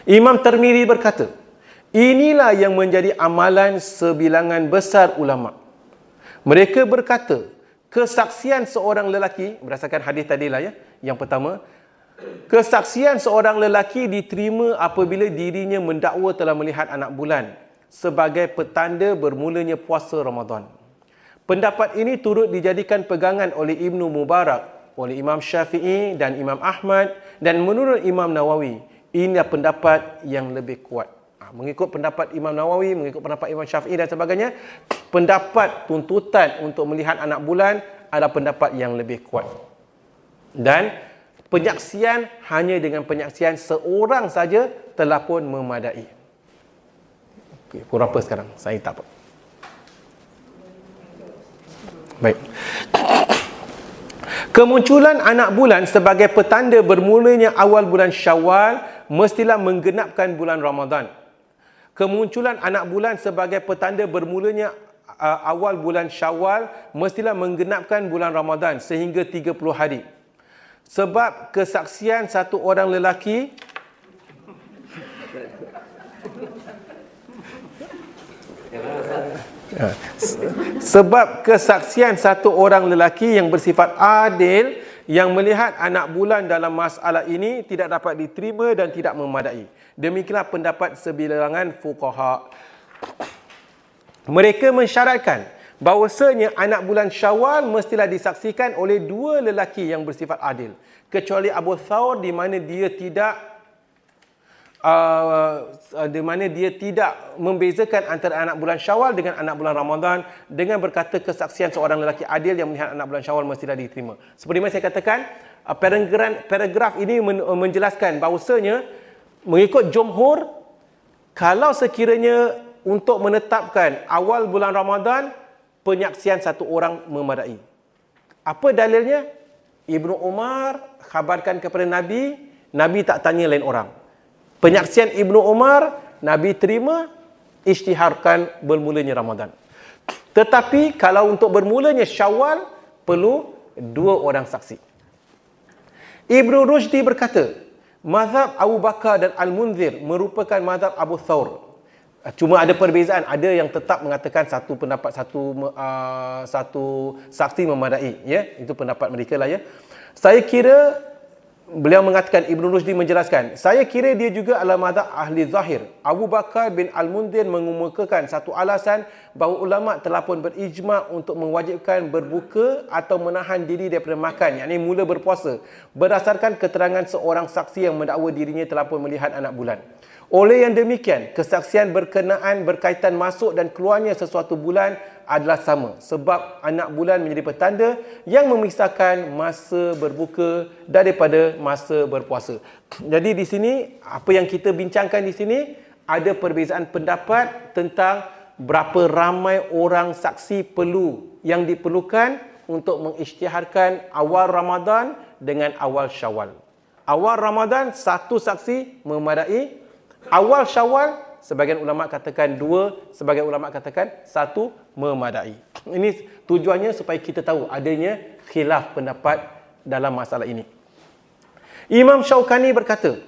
Speaker 1: Imam Tirmizi berkata, inilah yang menjadi amalan sebilangan besar ulama. Mereka berkata, kesaksian seorang lelaki, berdasarkan hadis tadilah ya, yang pertama, kesaksian seorang lelaki diterima apabila dirinya mendakwa telah melihat anak bulan sebagai petanda bermulanya puasa Ramadan. Pendapat ini turut dijadikan pegangan oleh Ibnu Mubarak, oleh Imam Syafi'i dan Imam Ahmad, dan menurut Imam Nawawi, inilah pendapat yang lebih kuat. Mengikut pendapat Imam Nawawi, mengikut pendapat Imam Syafi'i dan sebagainya, pendapat tuntutan untuk melihat anak bulan adalah pendapat yang lebih kuat. Dan penyaksian hanya dengan penyaksian seorang saja telah pun memadai. Okey, pukul berapa sekarang? Saya tak apa. Baik. Kemunculan anak bulan sebagai petanda bermulanya awal bulan Syawal mestilah menggenapkan bulan Ramadan. Kemunculan anak bulan sebagai petanda bermulanya awal bulan Syawal mestilah menggenapkan bulan Ramadan sehingga 30 hari. Sebab kesaksian satu orang lelaki sebab kesaksian satu orang lelaki yang bersifat adil yang melihat anak bulan dalam masalah ini tidak dapat diterima dan tidak memadai. Demikianlah pendapat sebilangan fuqaha. Mereka mensyaratkan bahawasanya anak bulan Syawal mestilah disaksikan oleh dua lelaki yang bersifat adil, kecuali Abu Thawr di mana dia tidak membezakan antara anak bulan Syawal dengan anak bulan Ramadan dengan berkata kesaksian seorang lelaki adil yang melihat anak bulan Syawal mestilah diterima. Seperti mana saya katakan, paragraf ini menjelaskan bahawasanya mengikut jumhur, kalau sekiranya untuk menetapkan awal bulan Ramadan, penyaksian satu orang memadai. Apa dalilnya? Ibnu Umar khabarkan kepada Nabi, Nabi tak tanya lain orang. Penyaksian Ibnu Umar, Nabi terima, isytiharkan bermulanya Ramadan. Tetapi kalau untuk bermulanya Syawal, perlu dua orang saksi. Ibnu Rushdi berkata, mazhab Abu Bakar dan Al-Munzir merupakan mazhab Abu Thawr. Cuma ada perbezaan, ada yang tetap mengatakan satu pendapat satu saksi memadai, ya. Itu pendapat mereka lah, ya. Saya kira beliau mengatakan, Ibn Rushdi menjelaskan, saya kira dia juga adalah mazhab ahli zahir. Abu Bakar bin Al-Munzir mengemukakan satu alasan bahawa ulama telah pun berijma' untuk mewajibkan berbuka atau menahan diri daripada makan, yakni mula berpuasa, berdasarkan keterangan seorang saksi yang mendakwa dirinya telah pun melihat anak bulan. Oleh yang demikian, kesaksian berkaitan masuk dan keluarnya sesuatu bulan adalah sama, sebab anak bulan menjadi petanda yang memisahkan masa berbuka daripada masa berpuasa. Jadi di sini, apa yang kita bincangkan di sini, ada perbezaan pendapat tentang berapa ramai orang saksi yang diperlukan untuk mengisytiharkan awal Ramadan dengan awal Syawal. Awal Ramadan, satu saksi memadai. Awal Syawal, sebagian ulama katakan dua, sebagian ulama katakan satu memadai. Ini tujuannya supaya kita tahu adanya khilaf pendapat dalam masalah ini. Imam Syaukani berkata,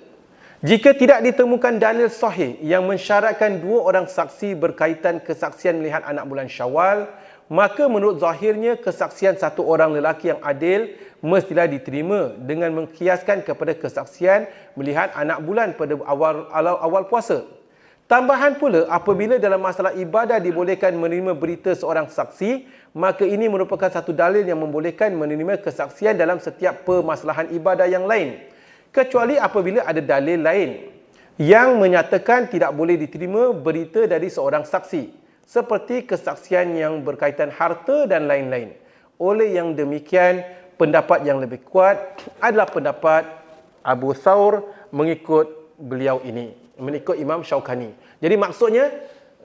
Speaker 1: jika tidak ditemukan dalil sahih yang mensyaratkan dua orang saksi berkaitan kesaksian melihat anak bulan Syawal, maka menurut zahirnya kesaksian satu orang lelaki yang adil mestilah diterima dengan mengkiaskan kepada kesaksian melihat anak bulan pada awal puasa. Tambahan pula, apabila dalam masalah ibadah dibolehkan menerima berita seorang saksi, maka ini merupakan satu dalil yang membolehkan menerima kesaksian dalam setiap permasalahan ibadah yang lain, kecuali apabila ada dalil lain yang menyatakan tidak boleh diterima berita dari seorang saksi, seperti kesaksian yang berkaitan harta dan lain-lain. Oleh yang demikian, pendapat yang lebih kuat adalah pendapat Abu Thawr mengikut beliau ini, mengikut Imam Syaukani. Jadi maksudnya,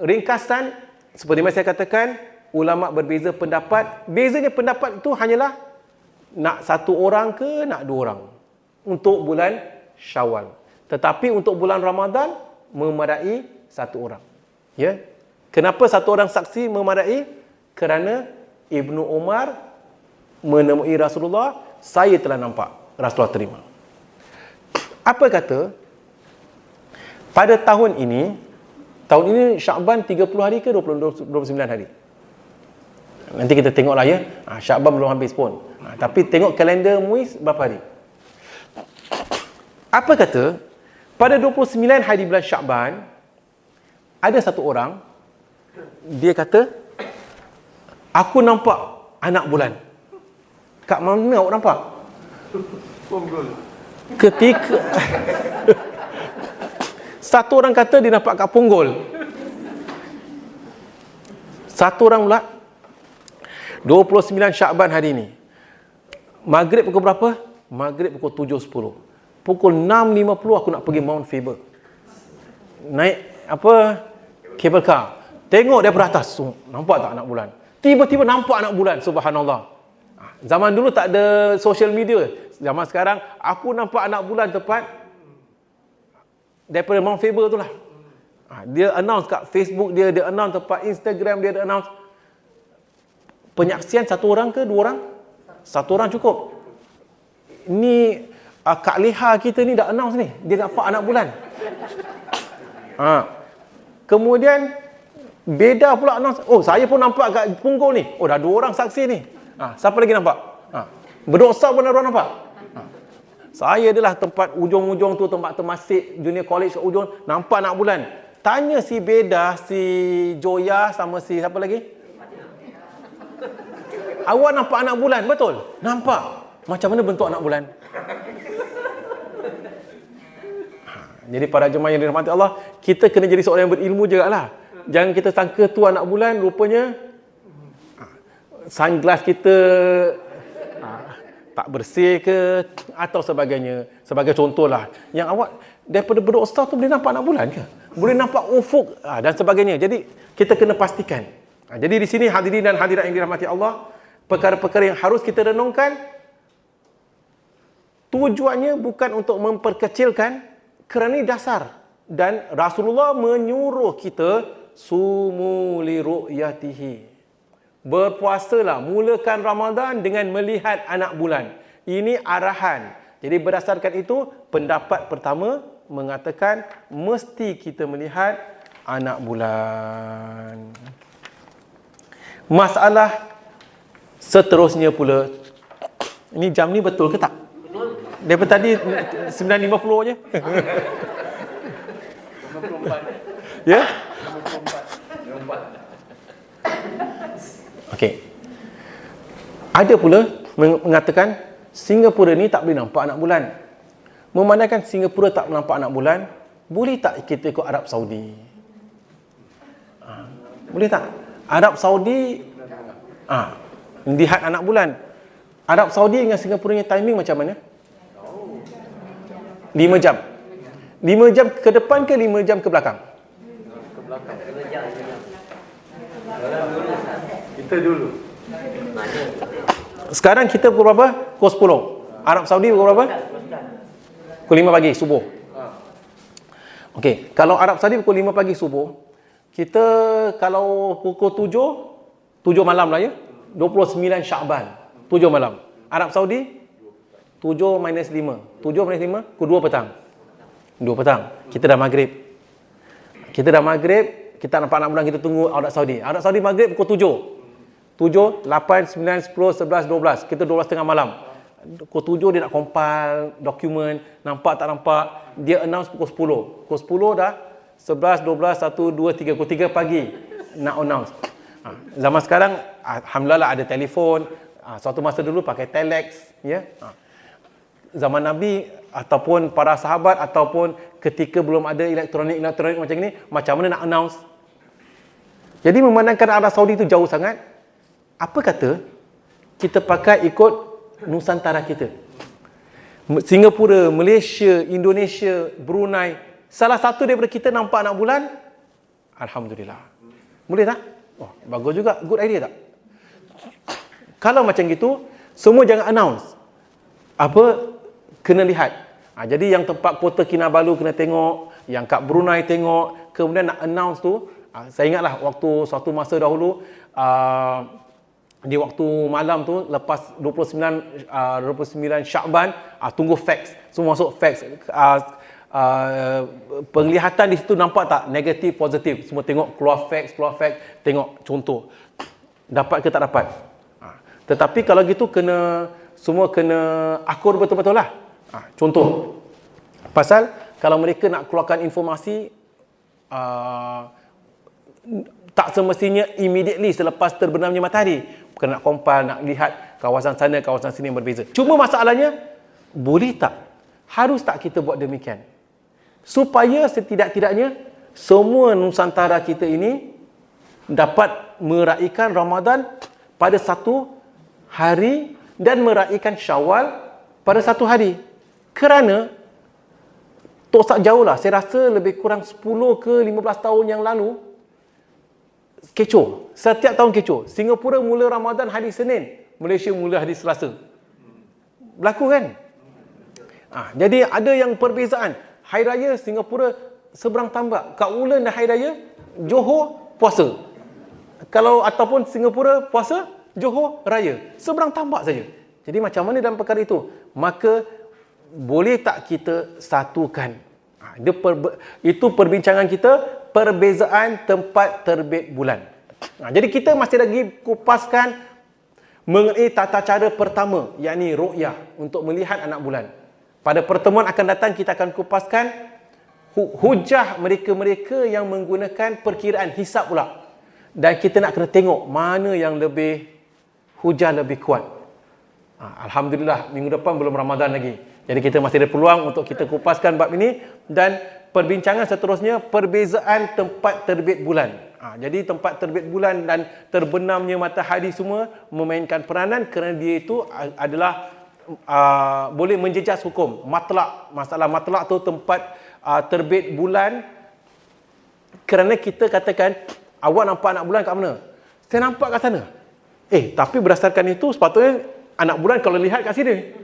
Speaker 1: ringkasan, seperti yang saya katakan, ulama berbeza pendapat. Bezanya pendapat itu hanyalah nak satu orang ke nak dua orang untuk bulan Syawal. Tetapi untuk bulan Ramadan, memadai satu orang. Ya. Kenapa satu orang saksi memadai? Kerana Ibnu Umar menemui Rasulullah, saya telah nampak, Rasulullah terima. Apa kata? Pada tahun ini Syakban 30 hari ke 29 hari? Nanti kita tengoklah, ya. Syakban belum habis pun. Tapi tengok kalender MUIS berapa hari. Apa kata? Pada 29 hari bulan Syakban, ada satu orang, dia kata, aku nampak anak bulan. Kat mana awak nampak? Satu orang kata dia nampak kat Punggol. Satu orang pula 29 Syakban hari ni. Maghrib pukul berapa? Maghrib pukul 7.10. Pukul 6.50 aku nak pergi Mount Faber. Naik cable car. Tengok daripada atas. Nampak tak anak bulan? Tiba-tiba nampak anak bulan. Subhanallah. Zaman dulu tak ada social media. Zaman sekarang aku nampak anak bulan tepat daripada Mount Faber tu lah. Dia announce kat Facebook dia announce tepat Instagram dia announce. Penyaksian satu orang ke dua orang? Satu orang cukup. Ni Kak Leha kita ni dah announce ni. Dia nampak anak bulan. Kemudian Beda pula announce. Oh, saya pun nampak kat Punggol ni. Oh, dah dua orang saksi ni. Siapa lagi nampak? Berdosa pun ada orang nampak. Saya adalah tempat ujung-ujung tu, tempat temasik junior college kat ujung, nampak anak bulan. Tanya si Beda, si Joya sama si siapa lagi? Awak nampak anak bulan, betul? Nampak. Macam mana bentuk anak bulan? Jadi para jemaah yang dirahmati Allah, kita kena jadi seorang yang berilmu juga lah. Jangan kita sangka tu anak bulan, rupanya sunglass kita tak bersih ke atau sebagainya. Sebagai contohlah, yang awak daripada berdosa tu boleh nampak anak bulan ke? Boleh nampak ufuk dan sebagainya. Jadi kita kena pastikan. Jadi di sini hadirin dan hadirat yang dirahmati Allah, perkara-perkara yang harus kita renungkan, tujuannya bukan untuk memperkecilkan, kerana ini dasar. Dan Rasulullah menyuruh kita sumu li ru'yatihi. Berpuasalah, mulakan Ramadan dengan melihat anak bulan. Ini arahan. Jadi berdasarkan itu, pendapat pertama mengatakan mesti kita melihat anak bulan. Masalah seterusnya pula, ini jam ni betul ke tak?
Speaker 2: Betul.
Speaker 1: Daripada tadi 9.50 je. 54. Ya? 54. Okey. Ada pula mengatakan Singapura ni tak boleh nampak anak bulan. Memandangkan Singapura tak nampak anak bulan, boleh tak kita ikut Arab Saudi? Boleh tak? Arab Saudi lihat anak bulan. Arab Saudi dengan Singapura punya timing macam mana? 5 jam. 5 jam ke depan ke 5 jam ke belakang?
Speaker 2: Ke belakang. 5 jam.
Speaker 3: Kita dulu.
Speaker 1: Sekarang kita pukul berapa? Pukul 10. Arab Saudi pukul berapa? Pukul 5 pagi, subuh. Okey, kalau Arab Saudi pukul 5 pagi subuh, kita kalau pukul 7 malam lah ya. 29 Syakban, 7 malam. Arab Saudi 7 minus 5. 7 minus 5, pukul 2 petang. 2 petang. Kita dah maghrib. Kita nampak anak bulan, kita tunggu Arab Saudi. Arab Saudi maghrib pukul 7, 8, 9, 10, 11, 12. Kita 12.30 malam. Pukul 7 dia nak compile dokumen, nampak tak nampak. Dia announce pukul 10. Pukul 10 dah 11, 12, 1, 2, 3. Pukul 3 pagi nak announce. Zaman sekarang alhamdulillah ada telefon. Suatu masa dulu pakai telex, ya. Zaman Nabi ataupun para sahabat ataupun ketika belum ada elektronik macam ni, macam mana nak announce? Jadi memandangkan Arab Saudi itu jauh sangat, apa kata kita pakai ikut Nusantara kita? Singapura, Malaysia, Indonesia, Brunei, salah satu daripada kita nampak anak bulan, alhamdulillah. Boleh tak? Oh, bagus juga, good idea tak? Kalau macam gitu, semua jangan announce. Kena lihat. Jadi yang tempat Kota Kinabalu kena tengok, yang kat Brunei tengok, kemudian nak announce tu, saya ingatlah waktu suatu masa dahulu, di waktu malam tu, lepas 29 Syakban, tunggu fax. Semua masuk fax. Penglihatan di situ nampak tak? Negatif, positif. Semua tengok, keluar fax, tengok contoh. Dapat ke tak dapat? Tetapi kalau gitu semua kena akur betul-betul lah. Contoh, pasal kalau mereka nak keluarkan informasi, tak semestinya immediately selepas terbenamnya matahari. Kena nak compile, nak lihat kawasan sana, kawasan sini yang berbeza. Cuma masalahnya, boleh tak? Harus tak kita buat demikian? supaya setidak-tidaknya semua Nusantara kita ini dapat meraihkan Ramadan pada satu hari dan meraihkan Syawal pada satu hari. Kerana tak jauh lah, saya rasa lebih kurang 10 ke 15 tahun yang lalu kecoh. Setiap tahun kecoh. Singapura mula Ramadan hari Senin, Malaysia mula hari Selasa. Berlaku kan? Jadi ada yang perbezaan. Hari Raya Singapura seberang tambak. Kat Ulen dah Hari Raya, Johor puasa. Kalau ataupun Singapura puasa, Johor Raya. Seberang tambak saja. Jadi macam mana dalam perkara itu? Maka boleh tak kita satukan? Itu perbincangan kita, perbezaan tempat terbit bulan. Jadi kita masih lagi kupaskan mengenai tata cara pertama, yakni ru'yah, untuk melihat anak bulan. Pada pertemuan akan datang kita akan kupaskan hujah mereka-mereka yang menggunakan perkiraan hisab pula. Dan kita nak kena tengok mana yang lebih hujah lebih kuat. Alhamdulillah, minggu depan belum Ramadan lagi. Jadi kita masih ada peluang untuk kita kupaskan bab ini. Dan perbincangan seterusnya, perbezaan tempat terbit bulan. Jadi tempat terbit bulan dan terbenamnya matahari semua memainkan peranan kerana dia itu adalah boleh menjejas hukum. Matlak, masalah matlak tu tempat terbit bulan. Kerana kita katakan, awak nampak anak bulan kat mana? Saya nampak kat sana. Tapi berdasarkan itu sepatutnya anak bulan kalau lihat kat sini.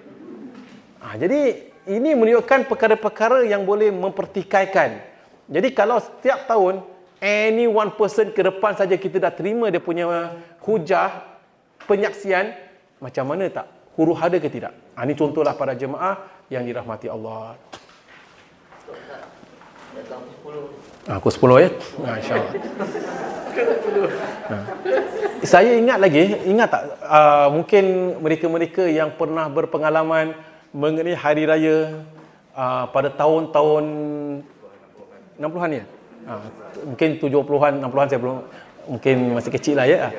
Speaker 1: Jadi ini menunjukkan perkara-perkara yang boleh mempertikaikan. Jadi kalau setiap tahun any one person ke depan saja kita dah terima dia punya hujah penyaksian, macam mana tak? Huru hara ke tidak? Ini contohlah para jemaah yang dirahmati Allah. Pukul 10 ya? InsyaAllah. Saya ingat tak mungkin mereka-mereka yang pernah berpengalaman mengenai hari raya pada tahun-tahun 60-an ya? Mungkin 70-an, 60-an saya belum, mungkin masih kecil lah ya.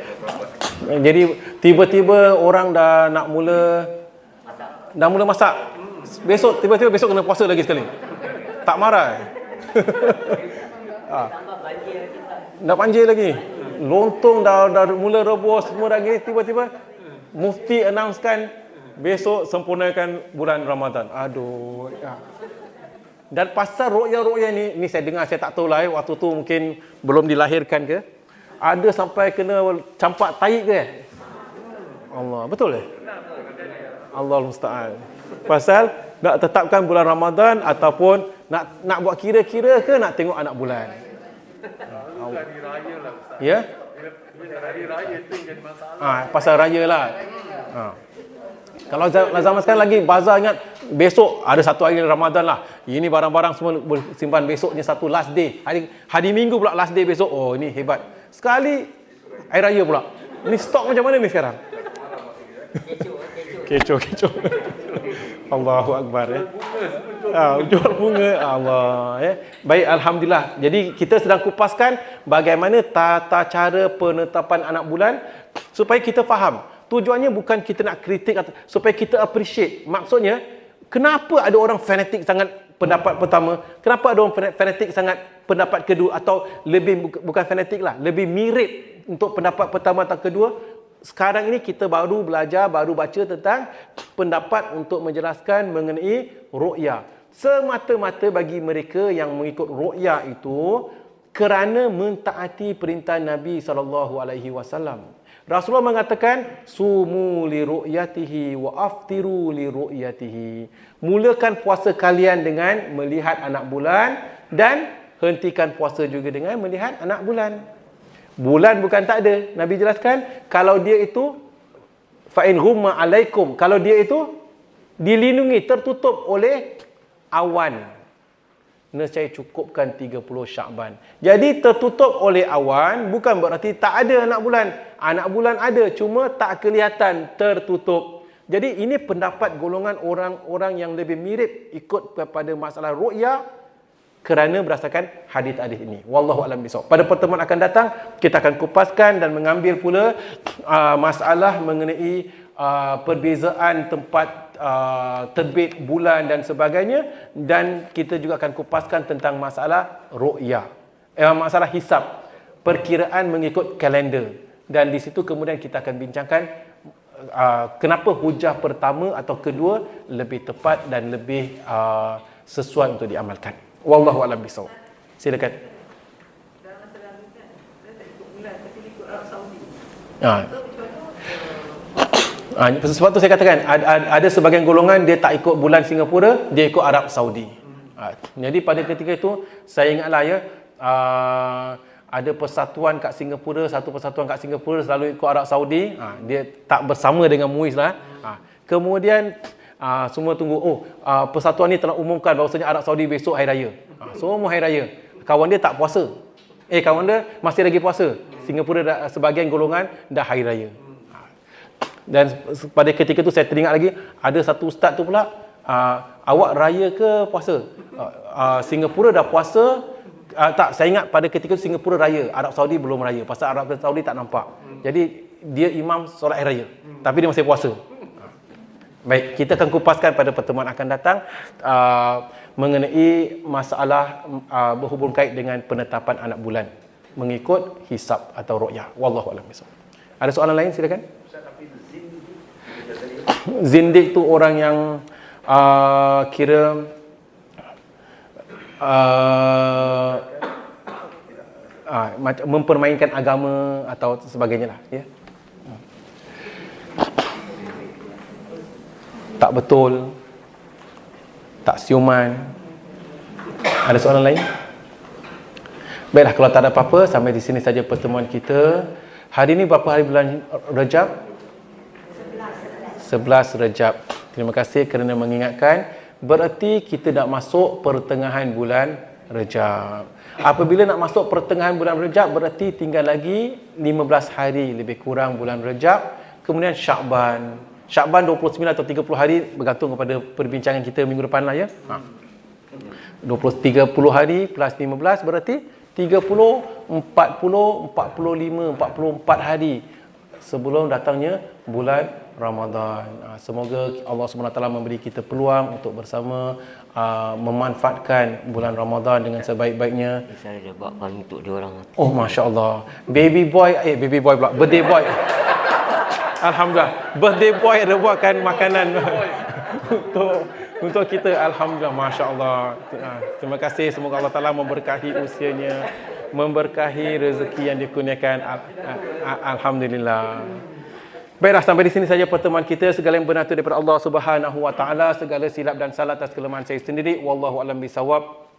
Speaker 1: Jadi tiba-tiba orang dah mula masak. Tiba-tiba besok kena puasa lagi sekali. Tak marah. Dah banjir lagi. Lontong dah mula rebus semua lagi. Tiba-tiba mufti announcekan besok sempurnakan bulan Ramadan. Aduh. Dan pasal ru'yah ni saya dengar, saya tak tahu lah waktu tu mungkin belum dilahirkan ke. Ada sampai kena campak taik ke? Allah, betul ke? Allah musta'an. Pasal nak tetapkan bulan Ramadan ataupun nak buat kira-kira ke nak tengok anak bulan. Hari raya lah Ustaz. Ya? Hari raya tu jadi masalah. Pasal raya lah. Kalau zaman sekarang lagi bazar, ingat besok ada satu hari Ramadan lah. Ini barang-barang semua simpan besoknya satu last day. Hari Minggu pula last day besok. Oh, ini hebat. Sekali hari raya pula. Ini stok macam mana ni sekarang? Kecoh. Allahu Akbar ya. Jual bunga Allah ya. Baik, alhamdulillah. Jadi kita sedang kupaskan bagaimana tata cara penetapan anak bulan supaya kita faham. Tujuannya bukan kita nak kritik atau supaya kita appreciate. Maksudnya, kenapa ada orang fanatik sangat pendapat pertama? Kenapa ada orang fanatik sangat pendapat kedua? Atau lebih bukan fanatik lah, lebih mirip untuk pendapat pertama atau kedua? Sekarang ini kita baru belajar, baru baca tentang pendapat untuk menjelaskan mengenai ru'yah. Semata-mata bagi mereka yang mengikut ru'yah itu kerana mentaati perintah Nabi SAW. Rasulullah mengatakan, sumu li ru'yatihi wa aftiru li ru'yatihi. Mulakan puasa kalian dengan melihat anak bulan dan hentikan puasa juga dengan melihat anak bulan. Bulan bukan tak ada. Nabi jelaskan, kalau dia itu fa'in humma alaikum, kalau dia itu dilindungi, tertutup oleh awan, nescaya cukupkan 30 Syakban. Jadi tertutup oleh awan bukan berarti tak ada anak bulan. Anak bulan ada, cuma tak kelihatan, tertutup. Jadi ini pendapat golongan orang-orang yang lebih mirip ikut kepada masalah ru'yah kerana berdasarkan hadis-hadis ini. Wallahu a'lam bishawab. Pada pertemuan akan datang kita akan kupaskan dan mengambil pula masalah mengenai perbezaan tempat terbit bulan dan sebagainya, dan kita juga akan kupaskan tentang masalah ru'yah, masalah hisab, perkiraan mengikut kalender, dan di situ kemudian kita akan bincangkan kenapa hujah pertama atau kedua lebih tepat dan lebih sesuai untuk diamalkan. Wallahu a'lam bishawab. Silakan.
Speaker 3: Dalam masa lalu kan, saya tak ikut bulan tapi ikut Arab Saudi.
Speaker 1: Sebab tu saya katakan ada sebahagian golongan dia tak ikut bulan Singapura, dia ikut Arab Saudi. Jadi pada ketika itu saya ingatlah ya, ada persatuan kat Singapura, satu persatuan kat Singapura selalu ikut Arab Saudi, dia tak bersama dengan MUIS lah. Kemudian semua tunggu, persatuan ni telah umumkan bahawasanya Arab Saudi besok hari raya. Semua hari raya. Kawan dia tak puasa. Kawan dia masih lagi puasa. Singapura sebahagian golongan dah hari raya. Dan pada ketika itu saya teringat lagi, ada satu ustaz tu pula, awak raya ke puasa? Singapura dah puasa. Tak, saya ingat pada ketika itu Singapura raya, Arab Saudi belum raya. Pasal Arab Saudi tak nampak. Jadi dia imam solat hari raya, tapi dia masih puasa. Baik, kita akan kupaskan pada pertemuan akan datang mengenai masalah berhubung kait dengan penetapan anak bulan mengikut hisab atau ru'yah. Wallahu a'lam bishawab. Ada soalan lain, silakan. Zindik tu orang yang kira mempermainkan agama atau sebagainya lah, ya. Tak betul, tak siuman. Ada soalan lain? Baiklah, kalau tak ada apa-apa, sampai di sini saja pertemuan kita. Hari ini berapa hari bulan Rejab? 11 Rejab. Terima kasih kerana mengingatkan. Berarti kita nak masuk pertengahan bulan Rejab. Apabila nak masuk pertengahan bulan Rejab, berarti tinggal lagi 15 hari lebih kurang bulan Rejab. Kemudian Syakban. Syakban 29 atau 30 hari, bergantung kepada perbincangan kita minggu depan lah ya. 30 hari plus 15 berarti 30, 40, 45, 44 hari sebelum datangnya bulan Ramadan. Semoga Allah SWT memberi kita peluang untuk bersama memanfaatkan bulan Ramadan dengan sebaik-baiknya.
Speaker 2: Saya dah buat kami untuk dia orang.
Speaker 1: Oh, Masya Allah. Baby boy pula. Birthday boy. Alhamdulillah. Birthday boy ada buatkan makanan untuk kita. Alhamdulillah. Masya Allah. Terima kasih. Semoga Allah Ta'ala memberkahi usianya, memberkahi rezeki yang dikurniakan. Alhamdulillah. Baiklah, sampai di sini saja pertemuan kita. Segala yang benar itu daripada Allah Subhanahu wa taala, segala silap dan salah atas kelemahan saya sendiri. Wallahu a'lam bisawab.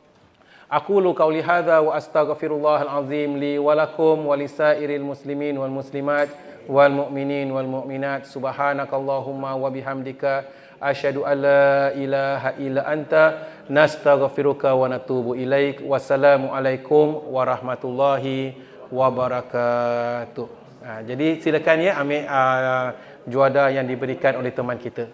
Speaker 1: Aqulu qauli hadza wa astaghfirullahal azim li wa lakum wa lisairil muslimin wal muslimat wal mu'minin wal mu'minat. Subhanakallahumma wa bihamdika asyhadu an la ilaha illa anta nastaghfiruka wa natubu ilaik. Wassalamu alaikum warahmatullahi wabarakatuh. Jadi silakan ya ambil juada yang diberikan oleh teman kita.